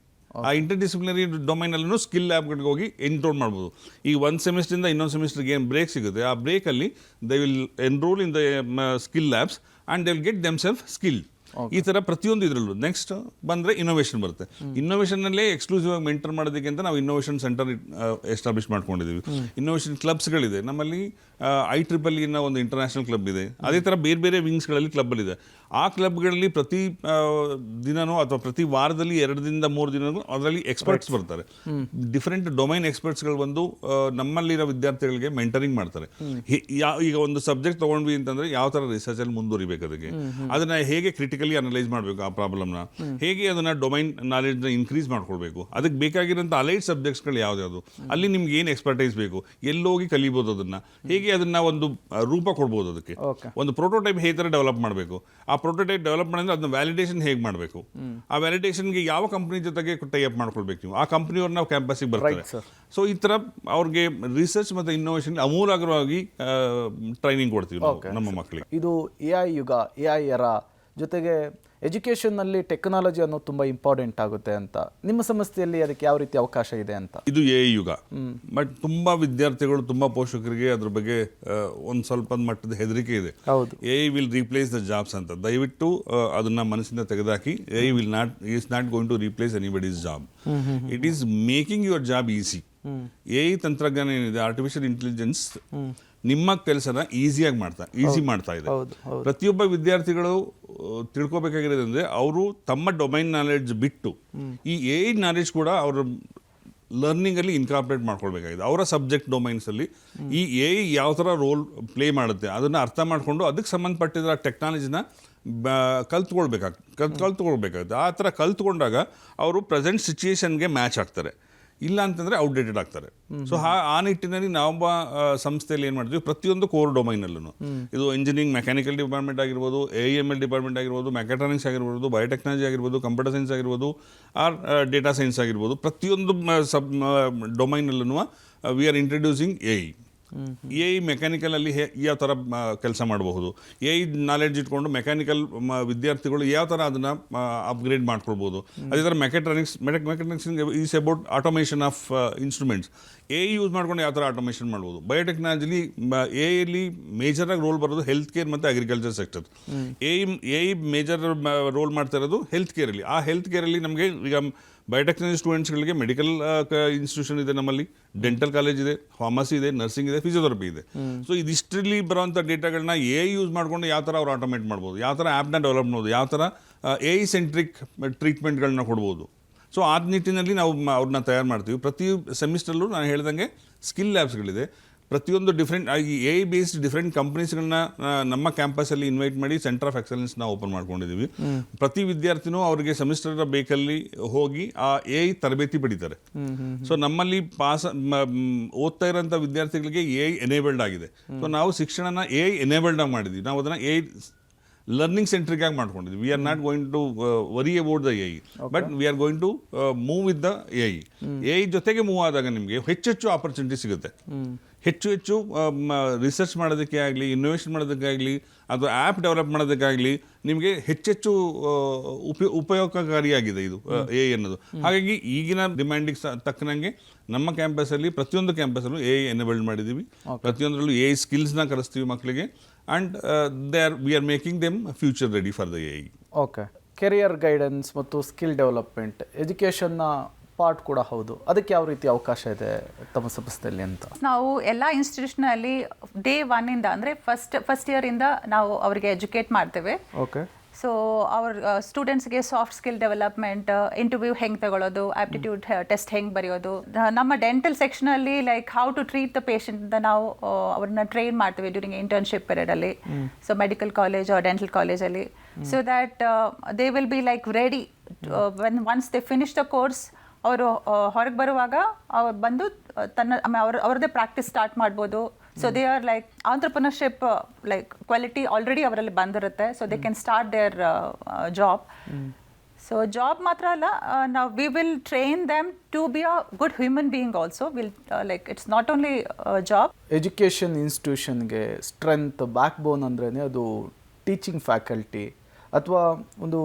ಆ ಇಂಟರ್ಡಿಸಿಪ್ಲಿನರಿ ಡೊಮೈನಲ್ಲೂ ಸ್ಕಿಲ್ ಲ್ಯಾಬ್ಗಳಿಗೆ ಹೋಗಿ ಎನ್ರೋಲ್ ಮಾಡ್ಬೋದು. ಈಗ ಒಂದು ಸೆಮಿಸ್ಟ್ರಿಂದ ಇನ್ನೊಂದು ಸೆಮಿಸ್ಟರ್ಗೆ ಏನು ಬ್ರೇಕ್ ಸಿಗುತ್ತೆ, ಆ ಬ್ರೇಕಲ್ಲಿ they will enrol in the skill labs and they will get them self skill. ಈ ಥರ ಪ್ರತಿಯೊಂದು ಇದರಲ್ಲೂ. ನೆಕ್ಸ್ಟ್ ಬಂದರೆ ಇನ್ನೋವೇಷನ್ ಬರುತ್ತೆ. ಇನ್ನೋವೇಷನ್ನಲ್ಲೇ ಎಕ್ಸ್ಕ್ಲೂಸಿವ್ ಆಗಿ ಮೆಂಟರ್ ಮಾಡೋದಕ್ಕೆ ಅಂತ ನಾವು ಇನ್ನೋವೇಷನ್ ಸೆಂಟರ್ ಎಸ್ಟಾಬ್ಲಿಷ್ ಮಾಡ್ಕೊಂಡಿದ್ದೀವಿ. ಇನ್ನೋವೇಷನ್ ಕ್ಲಬ್ಸ್ಗಳಿದೆ ನಮ್ಮಲ್ಲಿ. IEEE ಒಂದು ಇಂಟರ್ನ್ಯಾಷನಲ್ ಕ್ಲಬ್ ಇದೆ. ಅದೇ ಥರ ಬೇರೆ ಬೇರೆ ವಿಂಗ್ಸ್ಗಳಲ್ಲಿ ಕ್ಲಬ್ಗಳಿದೆ. ಆ ಕ್ಲಬ್ಗಳಲ್ಲಿ ಪ್ರತಿ ದಿನವೂ ಅಥವಾ ಪ್ರತಿ ವಾರದಲ್ಲಿ 2 ದಿನದಿಂದ 3 ದಿನವೂ ಅದರಲ್ಲಿ ಎಕ್ಸ್ಪರ್ಟ್ಸ್ ಬರ್ತಾರೆ. ಡಿಫ್ರೆಂಟ್ ಡೊಮೈನ್ ಎಕ್ಸ್ಪರ್ಟ್ಸ್ಗಳು ಬಂದು ನಮ್ಮಲ್ಲಿರೋ ವಿದ್ಯಾರ್ಥಿಗಳಿಗೆ ಮೆಂಟರಿಂಗ್ ಮಾಡ್ತಾರೆ. ಈಗ ಒಂದು ಸಬ್ಜೆಕ್ಟ್ ತೊಗೊಂಡ್ವಿ ಅಂತಂದರೆ ಯಾವ ಥರ ರಿಸರ್ಚಲ್ಲಿ ಮುಂದುವರಿಬೇಕು, ಅದನ್ನು ಹೇಗೆ ಕ್ರಿಟಿಕಲಿ ಅನಲೈಸ್ ಮಾಡಬೇಕು, ಆ ಪ್ರಾಬ್ಲಮ್ನ ಹೇಗೆ ಅದನ್ನು ಡೊಮೈನ್ ನಾಲೆಡ್ಜ್ನ ಇನ್ಕ್ರೀಸ್ ಮಾಡ್ಕೊಳ್ಬೇಕು, ಅದಕ್ಕೆ ಬೇಕಾಗಿರೋಂಥ ಅಲೈಡ್ ಸಬ್ಜೆಕ್ಟ್ಸ್ಗಳು ಯಾವ್ದು, ಅಲ್ಲಿ ನಿಮ್ಗೆ ಏನು ಎಕ್ಸ್ಪರ್ಟೈಸ್ ಬೇಕು, ಎಲ್ಲೋಗಿ ಕಲಿಬೋದು, ಅದನ್ನು ಹೇಗೆ ಅದನ್ನು ಒಂದು ರೂಪ ಕೊಡ್ಬೋದು, ಅದಕ್ಕೆ ಒಂದು ಪ್ರೋಟೋಟೈಪ್ ಹೇಗೆ ಥರ ಡೆವಲಪ್ ಮಾಡಬೇಕು, ಆ ಪ್ರೋಟೋಟೈಪ್ ಡೆವಲಪ್ ಮಾಡಿದ್ರೆ ಅದನ್ನ ವ್ಯಾಲಿಡೇಷನ್ ಹೇಗೆ ಮಾಡಬೇಕು, ಆ ವ್ಯಾಲಿಡೇಷನ್ಗೆ ಯಾವ ಕಂಪ್ನಿ ಜೊತೆಗೆ ಟೈಅಪ್ ಮಾಡ್ಕೊಳ್ಬೇಕು ನೀವು, ಆ ಕಂಪ್ನಿಯವ್ರನ್ನ ನಾವು ಕ್ಯಾಂಪಸ್ಸಿಗೆ ಬರ್ತಾರೆ. ಸೊ ಈ ಥರ ಅವ್ರಿಗೆ ರಿಸರ್ಚ್ ಮತ್ತು ಇನ್ನೋವೇಷನ್ ಅಮೂಲಾಗ್ರವಾಗಿ ಟ್ರೈನಿಂಗ್ ಕೊಡ್ತೀವಿ ನಾವು ನಮ್ಮ ಮಕ್ಕಳಿಗೆ. ಇದು AI ಯುಗ, AI ಎರ ಜೊತೆಗೆ ಎಜುಕೇಷನ್ನಲ್ಲಿ ಟೆಕ್ನಾಲಜಿ ಅನ್ನೋದು ತುಂಬ ಇಂಪಾರ್ಟೆಂಟ್ ಆಗುತ್ತೆ ಅಂತ ನಿಮ್ಮ ಸಂಸ್ಥೆಯಲ್ಲಿ ಅದಕ್ಕೆ ಯಾವ ರೀತಿ ಅವಕಾಶ ಇದೆ ಅಂತ? ಇದು AI ಯುಗ. ಬಟ್ ತುಂಬ ವಿದ್ಯಾರ್ಥಿಗಳು, ತುಂಬ ಪೋಷಕರಿಗೆ ಅದ್ರ ಬಗ್ಗೆ ಒಂದು ಸ್ವಲ್ಪ ಮಟ್ಟದ ಹೆದರಿಕೆ ಇದೆ. AI will replace the jobs ಅಂತ. ದಯವಿಟ್ಟು ಅದನ್ನ ಮನಸ್ಸಿಂದ ತೆಗೆದಾಕಿ. AI is not going to replace anybody's job. It is making your job easy. AI ತಂತ್ರಜ್ಞಾನ ಏನಿದೆ, ಆರ್ಟಿಫಿಷಿಯಲ್ ಇಂಟೆಲಿಜೆನ್ಸ್ ನಿಮ್ಮ ಕೆಲಸನ ಈಸಿ ಮಾಡ್ತಾ ಇದೆ. ಪ್ರತಿಯೊಬ್ಬ ವಿದ್ಯಾರ್ಥಿಗಳು ತಿಳ್ಕೊಬೇಕಾಗಿರೋದಂದ್ರೆ ಅವರು ತಮ್ಮ ಡೊಮೈನ್ ನಾಲೆಡ್ಜ್ ಬಿಟ್ಟು ಈ AI ನಾಲೆಡ್ಜ್ ಕೂಡ ಅವರು ಲರ್ನಿಂಗಲ್ಲಿ ಇನ್ಕಾರ್ಪೊರೇಟ್ ಮಾಡ್ಕೊಳ್ಬೇಕಾಗಿದೆ. ಅವರ ಸಬ್ಜೆಕ್ಟ್ ಡೊಮೈನ್ಸಲ್ಲಿ ಈ AI ಯಾವ ಥರ ರೋಲ್ ಪ್ಲೇ ಮಾಡುತ್ತೆ ಅದನ್ನು ಅರ್ಥ ಮಾಡಿಕೊಂಡು ಅದಕ್ಕೆ ಸಂಬಂಧಪಟ್ಟಿರೋ ಟೆಕ್ನಾಲಜಿನ ಕಲ್ತ್ಕೊಳ್ಬೇಕಾಗುತ್ತೆ. ಆ ಥರ ಕಲ್ತ್ಕೊಂಡಾಗ ಅವರು ಪ್ರೆಸೆಂಟ್ ಸಿಚುಯೇಷನ್ಗೆ ಮ್ಯಾಚ್ ಆಗ್ತಾರೆ. ಇಲ್ಲ ಅಂತಂದರೆ ಔಟ್ಡೇಟೆಡ್ ಆಗ್ತಾರೆ. ಸೊ ಆ ನಿಟ್ಟಿನಲ್ಲಿ ನಾವು ಸಂಸ್ಥೆಯಲ್ಲಿ ಏನು ಮಾಡ್ತೀವಿ, ಪ್ರತಿಯೊಂದು ಕೋರ್ ಡೊಮೈನಲ್ಲೂ, ಇದು ಇಂಜಿನಿಯರಿಂಗ್ ಮೆಕ್ಯಾನಿಕಲ್ ಡಿಪಾರ್ಟ್ಮೆಂಟ್ ಆಗಿರ್ಬೋದು, AML ಡಿಪಾರ್ಟ್ಮೆಂಟ್ ಆಗಿರ್ಬೋದು, ಮೆಕ್ಯಾಟ್ರಾನಿಕ್ಸ್ ಆಗಿರ್ಬೋದು, ಬಯೋಟೆಕ್ನಾಲಜಿ ಆಗಿರ್ಬೋದು, ಕಂಪ್ಯೂಟರ್ ಸೈನ್ಸ್ ಆಗಿರ್ಬೋದು, ಆರ್ ಡೇಟಾ ಸೈನ್ಸ್ ಆಗಿರ್ಬೋದು, ಪ್ರತಿಯೊಂದು ಡೊಮೈನಲ್ಲೂ we are introducing AI. A I ಮೆಕ್ಯಾನಿಕಲಲ್ಲಿ ಯಾವ ಥರ ಕೆಲಸ ಮಾಡಬಹುದು, ಎ ಐ ನಾಲೆಡ್ಜ್ ಇಟ್ಕೊಂಡು ಮೆಕ್ಯಾನಿಕಲ್ ವಿದ್ಯಾರ್ಥಿಗಳು ಯಾವ ಥರ ಅದನ್ನು ಅಪ್ಗ್ರೇಡ್ ಮಾಡ್ಕೊಳ್ಬೋದು. ಅದೇ ಥರ mechanics is about automation of instruments. A I use ಮಾಡ್ಕೊಂಡು ಯಾವ ಥರ ಆಟೋಮೇಷನ್ ಮಾಡ್ಬೋದು. ಬಯೋಟೆಕ್ನಾಲಜಿಲಿ ಎ ಐಲಿ ಮೇಜರಾಗಿ ರೋಲ್ ಬರೋದು ಹೆಲ್ತ್ ಕೇರ್ ಮತ್ತು agriculture sector. A I major role ಮಾಡ್ತಾ ಇರೋದು ಹೆಲ್ತ್ ಕೇರಲ್ಲಿ. ಆ ಹೆಲ್ತ್ ಕೇರಲ್ಲಿ ನಮಗೆ ಈಗ ಬಯೋಟೆಕ್ನಾಲಜಿ ಸ್ಟೂಡೆಂಟ್ಸ್ಗಳಿಗೆ ಮೆಡಿಕಲ್ ಇನ್ಸ್ಟಿಟ್ಯೂಷನ್ ಇದೆ, ನಮ್ಮಲ್ಲಿ ಡೆಂಟಲ್ ಕಾಲೇಜ್ ಇದೆ, ಫಾರ್ಮಸಿ ಇದೆ, ನರ್ಸಿಂಗ್ ಇದೆ, ಫಿಸಿಯೋಥೆರಪಿ ಇದೆ. ಸೊ ಇದಿಷ್ಟರಲ್ಲಿ ಬರೋಂಥ ಡೇಟಾಗಳನ್ನ ಎ ಐ ಯೂಸ್ ಮಾಡ್ಕೊಂಡು ಯಾವ ಥರ ಅವ್ರು ಆಟೋಮೇಟ್ ಮಾಡ್ಬೋದು, ಯಾವ ಥರ ಆ್ಯಪ್ನ ಡೆವಲಪ್ ಮಾಡ್ಬೋದು, ಯಾವ ಥರ ಎ ಐ ಸೆಂಟ್ರಿಕ್ ಟ್ರೀಟ್ಮೆಂಟ್ಗಳನ್ನ ಕೊಡ್ಬೋದು. ಸೊ ಆ ನಿಟ್ಟಿನಲ್ಲಿ ನಾವು ಅವ್ರನ್ನ ತಯಾರು ಮಾಡ್ತೀವಿ. ಪ್ರತಿ ಸೆಮಿಸ್ಟ್ರಲ್ಲೂ ನಾನು ಹೇಳ್ದಂಗೆ ಸ್ಕಿಲ್ ಲ್ಯಾಬ್ಸ್ಗಳಿದೆ. ಪ್ರತಿಯೊಂದು different A I based different ಕಂಪ್ನೀಸ್ಗಳನ್ನ ನಮ್ಮ ಕ್ಯಾಂಪಸಲ್ಲಿ ಇನ್ವೈಟ್ ಮಾಡಿ ಸೆಂಟರ್ ಆಫ್ ಎಕ್ಸಲೆನ್ಸ್ನ ಓಪನ್ ಮಾಡ್ಕೊಂಡಿದ್ದೀವಿ. ಪ್ರತಿ ವಿದ್ಯಾರ್ಥಿನೂ ಅವರಿಗೆ ಸೆಮಿಸ್ಟರ್ ಬೇಕಲ್ಲಿ ಹೋಗಿ ಆ ಎ ಐ ತರಬೇತಿ ಪಡಿತಾರೆ. ಸೊ ನಮ್ಮಲ್ಲಿ ಓದ್ತಾ ಇರೋಂಥ ವಿದ್ಯಾರ್ಥಿಗಳಿಗೆ ಎ ಐ ಎನೇಬಲ್ಡ್ ಆಗಿದೆ. ಸೊ ನಾವು ಶಿಕ್ಷಣನ ಎ ಐ ಎನೇಬಲ್ಡ್ ಆಗಿ ಮಾಡಿದ್ವಿ. ನಾವು ಅದನ್ನು ಎ ಐ ಲರ್ನಿಂಗ್ ಸೆಂಟ್ರಿಕ್ ಆಗಿ ಮಾಡ್ಕೊಂಡಿದ್ವಿ. We are not going to worry about the A I, but we are going to move with the A I. A I ಜೊತೆಗೆ move ಆದಾಗ ನಿಮಗೆ ಹೆಚ್ಚೆಚ್ಚು ಆಪರ್ಚುನಿಟಿ ಸಿಗುತ್ತೆ. ಹೆಚ್ಚು ರಿಸರ್ಚ್ ಮಾಡೋದಕ್ಕೆ ಆಗಲಿ, ಇನ್ನೋವೇಷನ್ ಮಾಡೋದಕ್ಕೆ ಆಗಲಿ, ಅದು ಆ್ಯಪ್ ಡೆವಲಪ್ ಮಾಡೋದಕ್ಕಾಗಲಿ ನಿಮಗೆ ಹೆಚ್ಚೆಚ್ಚು ಉಪಯೋಗಕಾರಿಯಾಗಿದೆ ಇದು ಎ ಐ ಅನ್ನೋದು. ಹಾಗಾಗಿ ಈಗಿನ ಡಿಮ್ಯಾಂಡಿಗೆ ತಕ್ಕನಂಗೆ ನಮ್ಮ ಕ್ಯಾಂಪಸಲ್ಲಿ ಪ್ರತಿಯೊಂದು ಕ್ಯಾಂಪಸಲ್ಲೂ ಎ ಐ ಎನೇಬಲ್ಡ್ ಮಾಡಿದ್ದೀವಿ. ಪ್ರತಿಯೊಂದರಲ್ಲೂ ಎ ಐ ಸ್ಕಿಲ್ಸ್ನ ಕಲಿಸ್ತೀವಿ ಮಕ್ಕಳಿಗೆ. And we are making them future ready for the A I. Okay, career guidance ಮತ್ತು ಸ್ಕಿಲ್ ಡೆವಲಪ್ಮೆಂಟ್ ಎಜುಕೇಷನ್ನ ಪಾರ್ಟ್ ಕೂಡ ಹೌದು. ಅದಕ್ಕೆ ಯಾವ ರೀತಿ ಅವಕಾಶ ಇದೆ ತಮ್ಮ ಸಂಸ್ಥೆಯಲ್ಲಿ ಅಂತ? ನಾವು ಎಲ್ಲ ಇನ್ಸ್ಟಿಟ್ಯೂಷನಲ್ಲಿ ಡೇ 1 ಅಂದರೆ ಫಸ್ಟ್ ಇಯರಿಂದ ನಾವು ಅವರಿಗೆ ಎಜುಕೇಟ್ ಮಾಡ್ತೇವೆ. ಓಕೆ. ಸೊ ಅವ್ರ ಸ್ಟೂಡೆಂಟ್ಸ್ಗೆ ಸಾಫ್ಟ್ ಸ್ಕಿಲ್ ಡೆವಲಪ್ಮೆಂಟ್, ಇಂಟರ್ವ್ಯೂ ಹೆಂಗೆ ತಗೊಳ್ಳೋದು, ಆಪ್ಟಿಟ್ಯೂಡ್ ಟೆಸ್ಟ್ ಹೆಂಗೆ ಬರೆಯೋದು, ನಮ್ಮ ಡೆಂಟಲ್ ಸೆಕ್ಷನಲ್ಲಿ like how to treat the patient ಅಂತ ನಾವು ಅವ್ರನ್ನ ಟ್ರೈನ್ ಮಾಡ್ತೀವಿ ಡ್ಯೂರಿಂಗ್ ಇಂಟರ್ನ್ಶಿಪ್ ಪೀರಿಯಡಲ್ಲಿ. ಸೊ ಮೆಡಿಕಲ್ ಕಾಲೇಜ್ ಡೆಂಟಲ್ ಕಾಲೇಜಲ್ಲಿ, so that they will be like ready once they finish the course. ಅವರು ಹೊರಗೆ ಬರುವಾಗ ಅವ್ರು ಬಂದು ಅವ್ರದ್ದೇ ಪ್ರಾಕ್ಟೀಸ್ ಸ್ಟಾರ್ಟ್ ಮಾಡ್ಬೋದು. So they are like entrepreneurship like quality already ಅವರಲ್ಲಿ ಬಂದಿರುತ್ತೆ. So they can start their job. So job ಮಾತ್ರ ಅಲ್ಲ, ನಾವು we will train them to B a good human being also. Will like it's not only job. Education ಇನ್ಸ್ಟಿಟ್ಯೂಷನ್ಗೆ strength backbone ಅಂದ್ರೇ ಅದು teaching faculty ಅಥವಾ ಒಂದು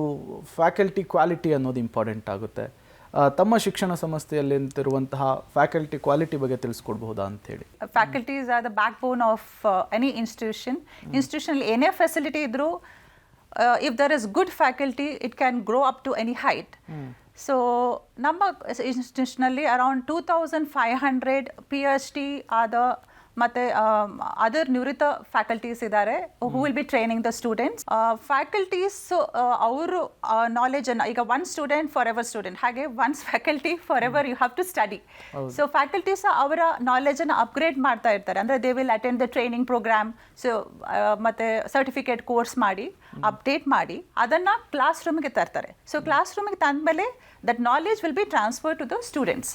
faculty quality ಅನ್ನೋದು important ಆಗುತ್ತೆ. ತಮ್ಮ ಶಿಕ್ಷಣ ಸಂಸ್ಥೆಯಲ್ಲಿ ಅಂತಿರುವಂತಹ ಫ್ಯಾಕಲ್ಟಿ ಕ್ವಾಲಿಟಿ ಬಗ್ಗೆ ತಿಳಿಸ್ಕೊಡ್ಬಹುದಾ ಅಂತ ಹೇಳಿ? Faculties are the back bone of any institution. ಏನೇ ಫೆಸಿಲಿಟಿ ಇದ್ರೂ if there is good faculty, it can grow up to any height. So ನಮ್ಮ ಇನ್ಸ್ಟಿಟ್ಯೂಷನಲ್ಲಿ ಅರೌಂಡ್ 2500 PhD ಆದ ಮತ್ತು ಅದರ್ ನಿವೃತ್ತ ಫ್ಯಾಕಲ್ಟೀಸ್ ಇದ್ದಾರೆ who will be training the students. Faculties ಅವರು ನಾಲೆಜನ್ನು, ಈಗ one student forever student, ಹಾಗೆ once faculty forever you have to study. So faculties ಅವರ ನಾಲೆಜನ್ನು ಅಪ್ಗ್ರೇಡ್ ಮಾಡ್ತಾ ಇರ್ತಾರೆ. ಅಂದರೆ they will attend the training programme. So ಮತ್ತು ಸರ್ಟಿಫಿಕೇಟ್ ಕೋರ್ಸ್ ಮಾಡಿ ಅಪ್ಡೇಟ್ ಮಾಡಿ ಅದನ್ನು ಕ್ಲಾಸ್ ರೂಮ್ಗೆ ತರ್ತಾರೆ. ಸೊ ಕ್ಲಾಸ್ ರೂಮಿಗೆ ತಂದಮೇಲೆ that knowledge will be transferred to the students.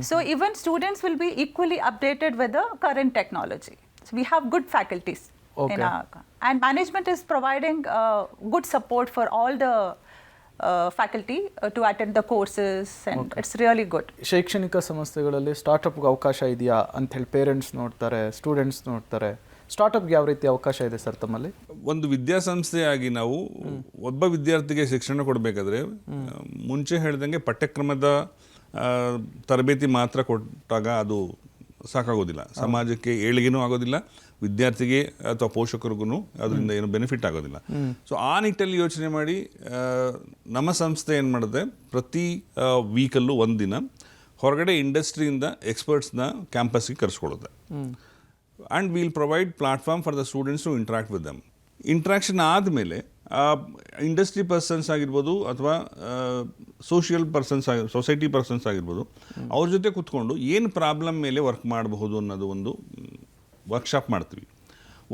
So even students will be equally updated with the current technology. So we have good faculties. Okay. In our, and management is providing good support for all the faculty to attend the courses, and it's really good. ಶೈಕ್ಷಣಿಕ ಸಂಸ್ಥೆಗಳಲ್ಲಿ ಸ್ಟಾರ್ಟಪ್ಗೆ ಅವಕಾಶ ಇದೆಯಾ ಅಂತ ಹೇಳಿ parents ನೋಡ್ತಾರೆ, students ನೋಡ್ತಾರೆ. ಸ್ಟಾರ್ಟಪ್ಗೆ ಯಾವ ರೀತಿ ಅವಕಾಶ ಇದೆ ಸರ್ ತಮ್ಮಲ್ಲಿ? ಒಂದು ವಿದ್ಯಾಸಂಸ್ಥೆಯಾಗಿ ನಾವು ಒಬ್ಬ ವಿದ್ಯಾರ್ಥಿಗೆ ಶಿಕ್ಷಣ ಕೊಡಬೇಕಾದ್ರೆ ಮುಂಚೆ ಹೇಳ್ದಂಗೆ ಪಠ್ಯಕ್ರಮದ ತರಬೇತಿ ಮಾತ್ರ ಕೊಟ್ಟಾಗ ಅದು ಸಾಕಾಗೋದಿಲ್ಲ. ಸಮಾಜಕ್ಕೆ ಏಳಿಗೆನೂ ಆಗೋದಿಲ್ಲ, ವಿದ್ಯಾರ್ಥಿಗೆ ಅಥವಾ ಪೋಷಕರಿಗೂ ಅದರಿಂದ ಏನು ಬೆನಿಫಿಟ್ ಆಗೋದಿಲ್ಲ. ಸೊ ಆ ನಿಟ್ಟಲ್ಲಿ ಯೋಚನೆ ಮಾಡಿ ನಮ್ಮ ಸಂಸ್ಥೆ ಏನು ಮಾಡುತ್ತೆ, ಪ್ರತಿ ವೀಕಲ್ಲೂ ಒಂದಿನ ಹೊರಗಡೆ ಇಂಡಸ್ಟ್ರಿಯಿಂದ ಎಕ್ಸ್ಪರ್ಟ್ಸ್ನ ಕ್ಯಾಂಪಸ್ಗೆ ಕರೆಸ್ಕೊಳ್ಳುತ್ತೆ. And will provide platform for the students to interact with them. Interaction ಆದಮೇಲೆ ಇಂಡಸ್ಟ್ರಿ ಪರ್ಸನ್ಸ್ ಆಗಿರ್ಬೋದು ಅಥವಾ ಸೋಷಿಯಲ್ ಪರ್ಸನ್ಸ್ ಸೊಸೈಟಿ ಪರ್ಸನ್ಸ್ ಆಗಿರ್ಬೋದು, ಅವ್ರ ಜೊತೆ ಕೂತ್ಕೊಂಡು ಏನು ಪ್ರಾಬ್ಲಮ್ ಮೇಲೆ ವರ್ಕ್ ಮಾಡಬಹುದು ಅನ್ನೋದು ಒಂದು ವರ್ಕ್ಶಾಪ್ ಮಾಡ್ತೀವಿ.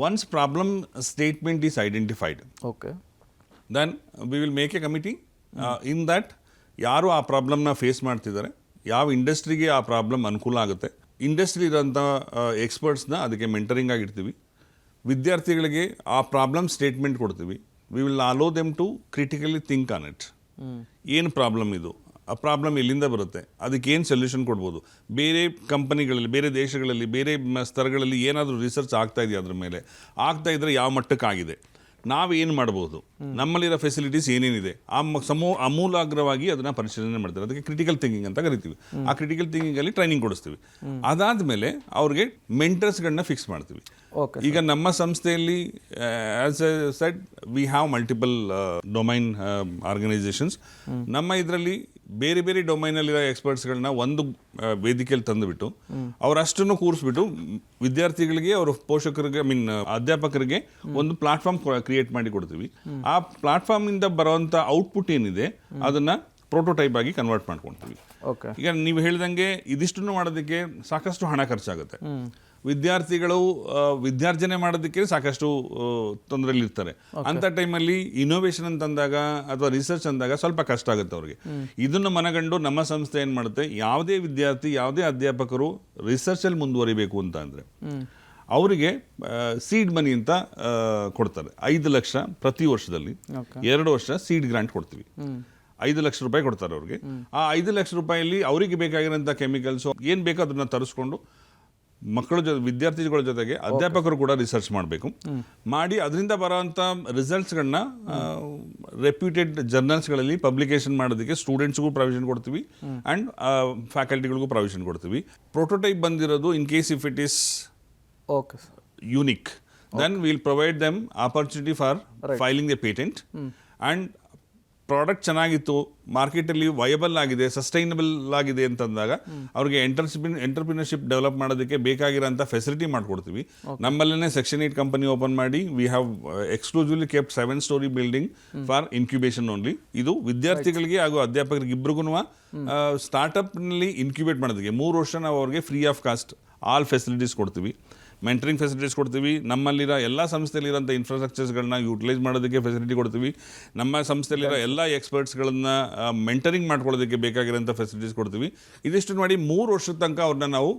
Once problem statement is identified, okay, then we will make a committee in that ಯಾರು ಆ ಪ್ರಾಬ್ಲಮ್ನ ಫೇಸ್ ಮಾಡ್ತಿದ್ದಾರೆ, ಯಾವ ಇಂಡಸ್ಟ್ರಿಗೆ ಆ ಪ್ರಾಬ್ಲಮ್ ಅನುಕೂಲ ಆಗುತ್ತೆ, ಇಂಡಸ್ಟ್ರಿ ಇರೋಂಥ ಎಕ್ಸ್ಪರ್ಟ್ಸ್ನ ಅದಕ್ಕೆ ಮೆಂಟರಿಂಗ್ ಆಗಿರ್ತೀವಿ. ವಿದ್ಯಾರ್ಥಿಗಳಿಗೆ ಆ ಪ್ರಾಬ್ಲಮ್ ಸ್ಟೇಟ್ಮೆಂಟ್ ಕೊಡ್ತೀವಿ. We will allow them to critically think on it. ಏನು ಪ್ರಾಬ್ಲಮ್ ಇದು, ಪ್ರಾಬ್ಲಮ್ ಎಲ್ಲಿಂದ ಬರುತ್ತೆ, ಅದಕ್ಕೆ ಏನು ಸೊಲ್ಯೂಷನ್ ಕೊಡ್ಬೋದು, ಬೇರೆ ಕಂಪನಿಗಳಲ್ಲಿ, ಬೇರೆ ದೇಶಗಳಲ್ಲಿ, ಬೇರೆ ಸ್ತರಗಳಲ್ಲಿ ಏನಾದರೂ ರಿಸರ್ಚ್ ಆಗ್ತಾ ಇದೆಯಾ ಅದ್ರ ಮೇಲೆ, ಆಗ್ತಾ ಇದ್ದರೆ ಯಾವ ಮಟ್ಟಕ್ಕಾಗಿದೆ, ನಾವೇನು ಮಾಡ್ಬೋದು, ನಮ್ಮಲ್ಲಿರೋ ಫೆಸಿಲಿಟೀಸ್ ಏನೇನಿದೆ, ಅಮೂಲಾಗ್ರವಾಗಿ ಅದನ್ನು ಪರಿಶೀಲನೆ ಮಾಡ್ತಾರೆ. ಅದಕ್ಕೆ ಕ್ರಿಟಿಕಲ್ ಥಿಂಕಿಂಗ್ ಅಂತ ಕರಿತೀವಿ. ಆ ಕ್ರಿಟಿಕಲ್ ಥಿಂಕಿಂಗಲ್ಲಿ ಟ್ರೈನಿಂಗ್ ಕೊಡಿಸ್ತೀವಿ. ಅದಾದಮೇಲೆ ಅವ್ರಿಗೆ ಮೆಂಟರ್ಸ್ಗಳನ್ನ ಫಿಕ್ಸ್ ಮಾಡ್ತೀವಿ. ಈಗ ನಮ್ಮ ಸಂಸ್ಥೆಯಲ್ಲಿ as A said we have multiple domain organisations. ನಮ್ಮ ಇದರಲ್ಲಿ ಬೇರೆ ಬೇರೆ ಡೊಮೈನಲ್ಲಿರೋ ಎಕ್ಸ್ಪರ್ಟ್ಸ್ಗಳನ್ನ ಒಂದು ವೇದಿಕೆಯಲ್ಲಿ ತಂದುಬಿಟ್ಟು ಅವರಷ್ಟನ್ನು ಕೂರಿಸ್ಬಿಟ್ಟು ವಿದ್ಯಾರ್ಥಿಗಳಿಗೆ, ಅವರ ಪೋಷಕರಿಗೆ, ಅಧ್ಯಾಪಕರಿಗೆ ಒಂದು ಪ್ಲಾಟ್ಫಾರ್ಮ್ ಕ್ರಿಯೇಟ್ ಮಾಡಿ ಕೊಡ್ತೀವಿ. ಆ ಪ್ಲಾಟ್ಫಾರ್ಮಿಂದ ಬರುವಂಥ ಔಟ್ಪುಟ್ ಏನಿದೆ ಅದನ್ನು ಪ್ರೋಟೋಟೈಪ್ ಆಗಿ ಕನ್ವರ್ಟ್ ಮಾಡ್ಕೊಳ್ತೀವಿ. ಈಗ ನೀವು ಹೇಳಿದಂಗೆ ಇದಿಷ್ಟನ್ನು ಮಾಡೋದಕ್ಕೆ ಸಾಕಷ್ಟು ಹಣ ಖರ್ಚಾಗುತ್ತೆ. ವಿದ್ಯಾರ್ಥಿಗಳು ವಿದ್ಯಾರ್ಜನೆ ಮಾಡೋದಕ್ಕೆ ಸಾಕಷ್ಟು ತೊಂದರೆಯಲ್ಲಿರ್ತಾರೆ. ಅಂಥ ಟೈಮಲ್ಲಿ ಇನೋವೇಷನ್ ಅಂತಂದಾಗ ಅಥವಾ ರಿಸರ್ಚ್ ಅಂದಾಗ ಸ್ವಲ್ಪ ಕಷ್ಟ ಆಗುತ್ತೆ ಅವ್ರಿಗೆ. ಇದನ್ನು ಮನಗಂಡು ನಮ್ಮ ಸಂಸ್ಥೆ ಏನು ಮಾಡುತ್ತೆ, ಯಾವುದೇ ವಿದ್ಯಾರ್ಥಿ, ಯಾವುದೇ ಅಧ್ಯಾಪಕರು ರಿಸರ್ಚಲ್ಲಿ ಮುಂದುವರಿಬೇಕು ಅಂತ ಅಂದರೆ ಅವರಿಗೆ ಸೀಡ್ ಮನಿ ಅಂತ ಕೊಡ್ತಾರೆ. 5 ಲಕ್ಷ ಪ್ರತಿ ವರ್ಷದಲ್ಲಿ 2 ವರ್ಷ ಸೀಡ್ ಗ್ರಾಂಟ್ ಕೊಡ್ತೀವಿ. 5 ಲಕ್ಷ ರೂಪಾಯಿ ಕೊಡ್ತಾರೆ ಅವ್ರಿಗೆ. ಆ 5 ಲಕ್ಷ ರೂಪಾಯಲ್ಲಿ ಅವರಿಗೆ ಬೇಕಾಗಿರೋಂಥ ಕೆಮಿಕಲ್ಸು ಏನು ಬೇಕೋ ಅದನ್ನು ತರಿಸ್ಕೊಂಡು ಮಕ್ಕಳ ವಿದ್ಯಾರ್ಥಿಗಳ ಜೊತೆಗೆ ಅಧ್ಯಾಪಕರು ಕೂಡ ರಿಸರ್ಚ್ ಮಾಡಬೇಕು. ಮಾಡಿ ಅದರಿಂದ ಬರೋವಂಥ ರಿಸಲ್ಟ್ಸ್ಗಳನ್ನ ರೆಪ್ಯೂಟೆಡ್ ಜರ್ನಲ್ಸ್ಗಳಲ್ಲಿ ಪಬ್ಲಿಕೇಶನ್ ಮಾಡೋದಕ್ಕೆ ಸ್ಟೂಡೆಂಟ್ಸ್ಗೂ ಪ್ರಾವಿಷನ್ ಕೊಡ್ತೀವಿ ಆ್ಯಂಡ್ ಫ್ಯಾಕಲ್ಟಿಗಳಿಗೂ ಪ್ರಾವಿಷನ್ ಕೊಡ್ತೀವಿ. ಪ್ರೋಟೋಟೈಪ್ ಬಂದಿರೋದು in case if it is unique, then we'll provide them opportunity for filing the patent. And product ಚೆನ್ನಾಗಿತ್ತು, ಮಾರ್ಕೆಟಲ್ಲಿ ವಯಬಲ್ ಆಗಿದೆ, ಸಸ್ಟೈನಬಲ್ ಆಗಿದೆ ಅಂತಂದಾಗ ಅವ್ರಿಗೆ ಎಂಟರ್ಪ್ರಿನರ್ಶಿಪ್ ಡೆವಲಪ್ ಮಾಡೋದಕ್ಕೆ ಬೇಕಾಗಿರೋಂಥ ಫೆಸಿಲಿಟಿ ಮಾಡಿಕೊಡ್ತೀವಿ. ನಮ್ಮಲ್ಲೇ ಸೆಕ್ಷನ್ 8 ಕಂಪನಿ ಓಪನ್ ಮಾಡಿ we have exclusively kept 7 story building for incubation only. ಇದು ವಿದ್ಯಾರ್ಥಿಗಳಿಗೆ ಹಾಗೂ ಅಧ್ಯಾಪಕರಿಗೆ ಇಬ್ಬರಿಗೂ ಸ್ಟಾರ್ಟಪ್ನಲ್ಲಿ ಇನ್ಕ್ಯುಬೇಟ್ ಮಾಡೋದಕ್ಕೆ 3 ವರ್ಷ ನಾವು ಅವ್ರಿಗೆ free of cost all facilities ಕೊಡ್ತೀವಿ. ಮೆಂಟರಿಂಗ್ ಫೆಸಿಲಿಟೀಸ್ ಕೊಡ್ತೀವಿ. ನಮ್ಮಲ್ಲಿರೋ ಎಲ್ಲ ಸಂಸ್ಥೆಯಲ್ಲಿರೋಂಥ ಇನ್ಫ್ರಾಸ್ಟ್ರಕ್ಚರ್ಸ್ಗಳನ್ನ ಯೂಟಿಲೈಸ್ ಮಾಡೋದಕ್ಕೆ ಫೆಸಿಲಿಟಿ ಕೊಡ್ತೀವಿ. ನಮ್ಮ ಸಂಸ್ಥೆಯಲ್ಲಿರೋ ಎಲ್ಲ ಎಕ್ಸ್ಪರ್ಟ್ಸ್ಗಳನ್ನ ಮೆಂಟರಿಂಗ್ ಮಾಡ್ಕೊಳ್ಳೋದಕ್ಕೆ ಬೇಕಾಗಿರೋಂಥ ಫೆಸಿಲಿಟೀಸ್ ಕೊಡ್ತೀವಿ. ಇದಿಷ್ಟು ಮಾಡಿ 3 ವರ್ಷದ ತನಕ ಅವ್ರನ್ನ ನಾವು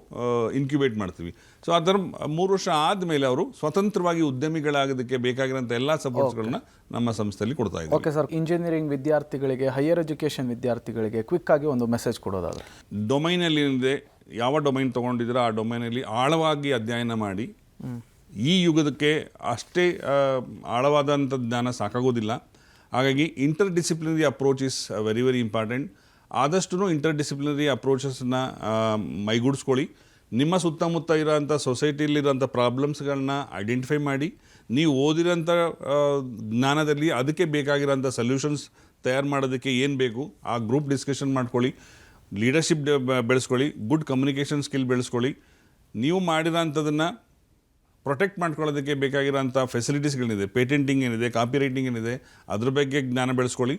ಇನ್ಕ್ಯುಬೇಟ್ ಮಾಡ್ತೀವಿ. ಸೊ ಆ ಥರ 3 ವರ್ಷ ಆದಮೇಲೆ ಅವರು ಸ್ವತಂತ್ರವಾಗಿ ಉದ್ಯಮಿಗಳಾಗೋದಕ್ಕೆ ಬೇಕಾಗಿರೋಂಥ ಎಲ್ಲ ಸಪೋರ್ಟ್ಸ್ಗಳನ್ನ ನಮ್ಮ ಸಂಸ್ಥೆಯಲ್ಲಿ ಕೊಡ್ತಾ ಇದ್ದೀವಿ. ಓಕೆ ಸರ್, ಇಂಜಿನಿಯರಿಂಗ್ ವಿದ್ಯಾರ್ಥಿಗಳಿಗೆ, ಹೈಯರ್ ಎಜುಕೇಷನ್ ವಿದ್ಯಾರ್ಥಿಗಳಿಗೆ ಕ್ವಿಕ್ ಆಗಿ ಒಂದು ಮೆಸೇಜ್ ಕೊಡೋದಾದ್ರೆ, ಡೊಮೈನಲ್ಲಿ ಏನಿದೆ, ಯಾವ ಡೊಮೈನ್ ತೊಗೊಂಡಿದ್ರೆ ಆ ಡೊಮೈನಲ್ಲಿ ಆಳವಾಗಿ ಅಧ್ಯಯನ ಮಾಡಿ, ಈ ಯುಗದಕ್ಕೆ ಅಷ್ಟೇ ಆಳವಾದಂಥ ಜ್ಞಾನ ಸಾಕಾಗೋದಿಲ್ಲ. ಹಾಗಾಗಿ inter disciplinary approach is very very important. ಆದಷ್ಟು ಇಂಟರ್ ಡಿಸಿಪ್ಲಿನರಿ ಅಪ್ರೋಚಸ್ನ ಮೈಗೂಡಿಸ್ಕೊಳ್ಳಿ. ನಿಮ್ಮ ಸುತ್ತಮುತ್ತ ಇರೋಂಥ ಸೊಸೈಟಿಯಲ್ಲಿರೋಂಥ ಪ್ರಾಬ್ಲಮ್ಸ್ಗಳನ್ನ ಐಡೆಂಟಿಫೈ ಮಾಡಿ, ನೀವು ಓದಿರೋಂಥ ಜ್ಞಾನದಲ್ಲಿ ಅದಕ್ಕೆ ಬೇಕಾಗಿರೋಂಥ ಸೊಲ್ಯೂಷನ್ಸ್ ತಯಾರು ಮಾಡೋದಕ್ಕೆ ಏನು ಬೇಕು ಆ ಗ್ರೂಪ್ ಡಿಸ್ಕಷನ್ ಮಾಡ್ಕೊಳ್ಳಿ. ಲೀಡರ್ಶಿಪ್ ಬೆಳೆಸ್ಕೊಳ್ಳಿ, ಗುಡ್ ಕಮ್ಯುನಿಕೇಷನ್ ಸ್ಕಿಲ್ ಬೆಳೆಸ್ಕೊಳ್ಳಿ. ನೀವು ಮಾಡಿರೋಂಥದನ್ನು ಪ್ರೊಟೆಕ್ಟ್ ಮಾಡ್ಕೊಳ್ಳೋದಕ್ಕೆ ಬೇಕಾಗಿರೋಂಥ ಫೆಸಿಲಿಟೀಸ್ಗಳಿದೆ, ಪೇಟೆಂಟಿಂಗ್ ಏನಿದೆ, ಕಾಪಿ ರೈಟಿಂಗ್ ಏನಿದೆ, ಅದ್ರ ಬಗ್ಗೆ ಜ್ಞಾನ ಬೆಳೆಸ್ಕೊಳ್ಳಿ.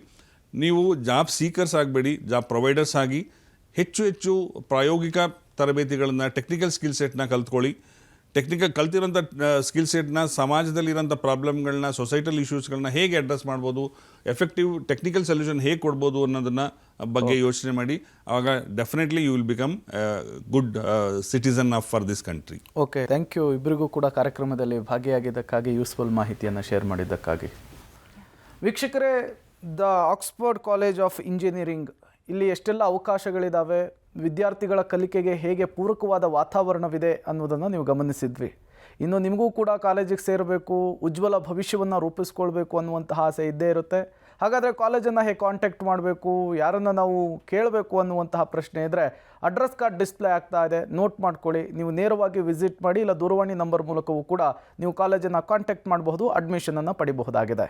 ನೀವು ಜಾಬ್ ಸೀಕರ್ಸ್ ಆಗಬೇಡಿ, ಜಾಬ್ ಪ್ರೊವೈಡರ್ಸ್ ಆಗಿ ಹೆಚ್ಚು ಹೆಚ್ಚು ಪ್ರಾಯೋಗಿಕ ತರಬೇತಿಗಳನ್ನು, ಟೆಕ್ನಿಕಲ್ ಸ್ಕಿಲ್ ಸೆಟ್ನ ಕಲ್ತ್ಕೊಳ್ಳಿ. ಕಲ್ತಿರೋಂಥ ಸ್ಕಿಲ್ ಸೆಟ್ನ ಸಮಾಜದಲ್ಲಿರೋಂಥ ಪ್ರಾಬ್ಲಮ್ಗಳನ್ನ, ಸೊಸೈಟಲ್ ಇಶ್ಯೂಸ್ಗಳನ್ನ ಹೇಗೆ ಅಡ್ರೆಸ್ ಮಾಡ್ಬೋದು, ಎಫೆಕ್ಟಿವ್ ಟೆಕ್ನಿಕಲ್ ಸೊಲ್ಯೂಷನ್ ಹೇಗೆ ಕೊಡ್ಬೋದು ಅನ್ನೋದನ್ನು ಬಗ್ಗೆ ಯೋಚನೆ ಮಾಡಿ. ಆವಾಗ definitely you will become good citizen for this country. Okay, thank you ಇಬ್ಬರಿಗೂ ಕೂಡ ಕಾರ್ಯಕ್ರಮದಲ್ಲಿ ಭಾಗಿಯಾಗಿದ್ದಕ್ಕಾಗಿ, ಯೂಸ್ಫುಲ್ ಮಾಹಿತಿಯನ್ನು ಶೇರ್ ಮಾಡಿದ್ದಕ್ಕಾಗಿ. ವೀಕ್ಷಕರೇ, the Oxford college of engineering, ಇಲ್ಲಿ ಎಷ್ಟೆಲ್ಲ ಅವಕಾಶಗಳಿದ್ದಾವೆ, ವಿದ್ಯಾರ್ಥಿಗಳ ಕಲಿಕೆಗೆ ಹೇಗೆ ಪೂರಕವಾದ ವಾತಾವರಣವಿದೆ ಅನ್ನೋದನ್ನು ನೀವು ಗಮನಿಸಿದ್ವಿ. ಇನ್ನು ನಿಮಗೂ ಕೂಡ ಕಾಲೇಜಿಗೆ ಸೇರಬೇಕು, ಉಜ್ವಲ ಭವಿಷ್ಯವನ್ನು ರೂಪಿಸ್ಕೊಳ್ಬೇಕು ಅನ್ನುವಂತಹ ಆಸೆ ಇದ್ದೇ ಇರುತ್ತೆ. ಹಾಗಾದರೆ ಕಾಲೇಜನ್ನು ಹೇಗೆ ಕಾಂಟ್ಯಾಕ್ಟ್ ಮಾಡಬೇಕು, ಯಾರನ್ನು ನಾವು ಕೇಳಬೇಕು ಅನ್ನುವಂತಹ ಪ್ರಶ್ನೆ ಇದ್ದರೆ ಅಡ್ರೆಸ್ ಕಾರ್ಡ್ ಡಿಸ್ಪ್ಲೇ ಆಗ್ತಾ ಇದೆ, ನೋಟ್ ಮಾಡ್ಕೊಳ್ಳಿ. ನೀವು ನೇರವಾಗಿ ವಿಸಿಟ್ ಮಾಡಿ, ಇಲ್ಲ ದೂರವಾಣಿ ನಂಬರ್ ಮೂಲಕವೂ ಕೂಡ ನೀವು ಕಾಲೇಜನ್ನು ಕಾಂಟ್ಯಾಕ್ಟ್ ಮಾಡಬಹುದು, ಅಡ್ಮಿಷನನ್ನು ಪಡಿಬಹುದಾಗಿದೆ.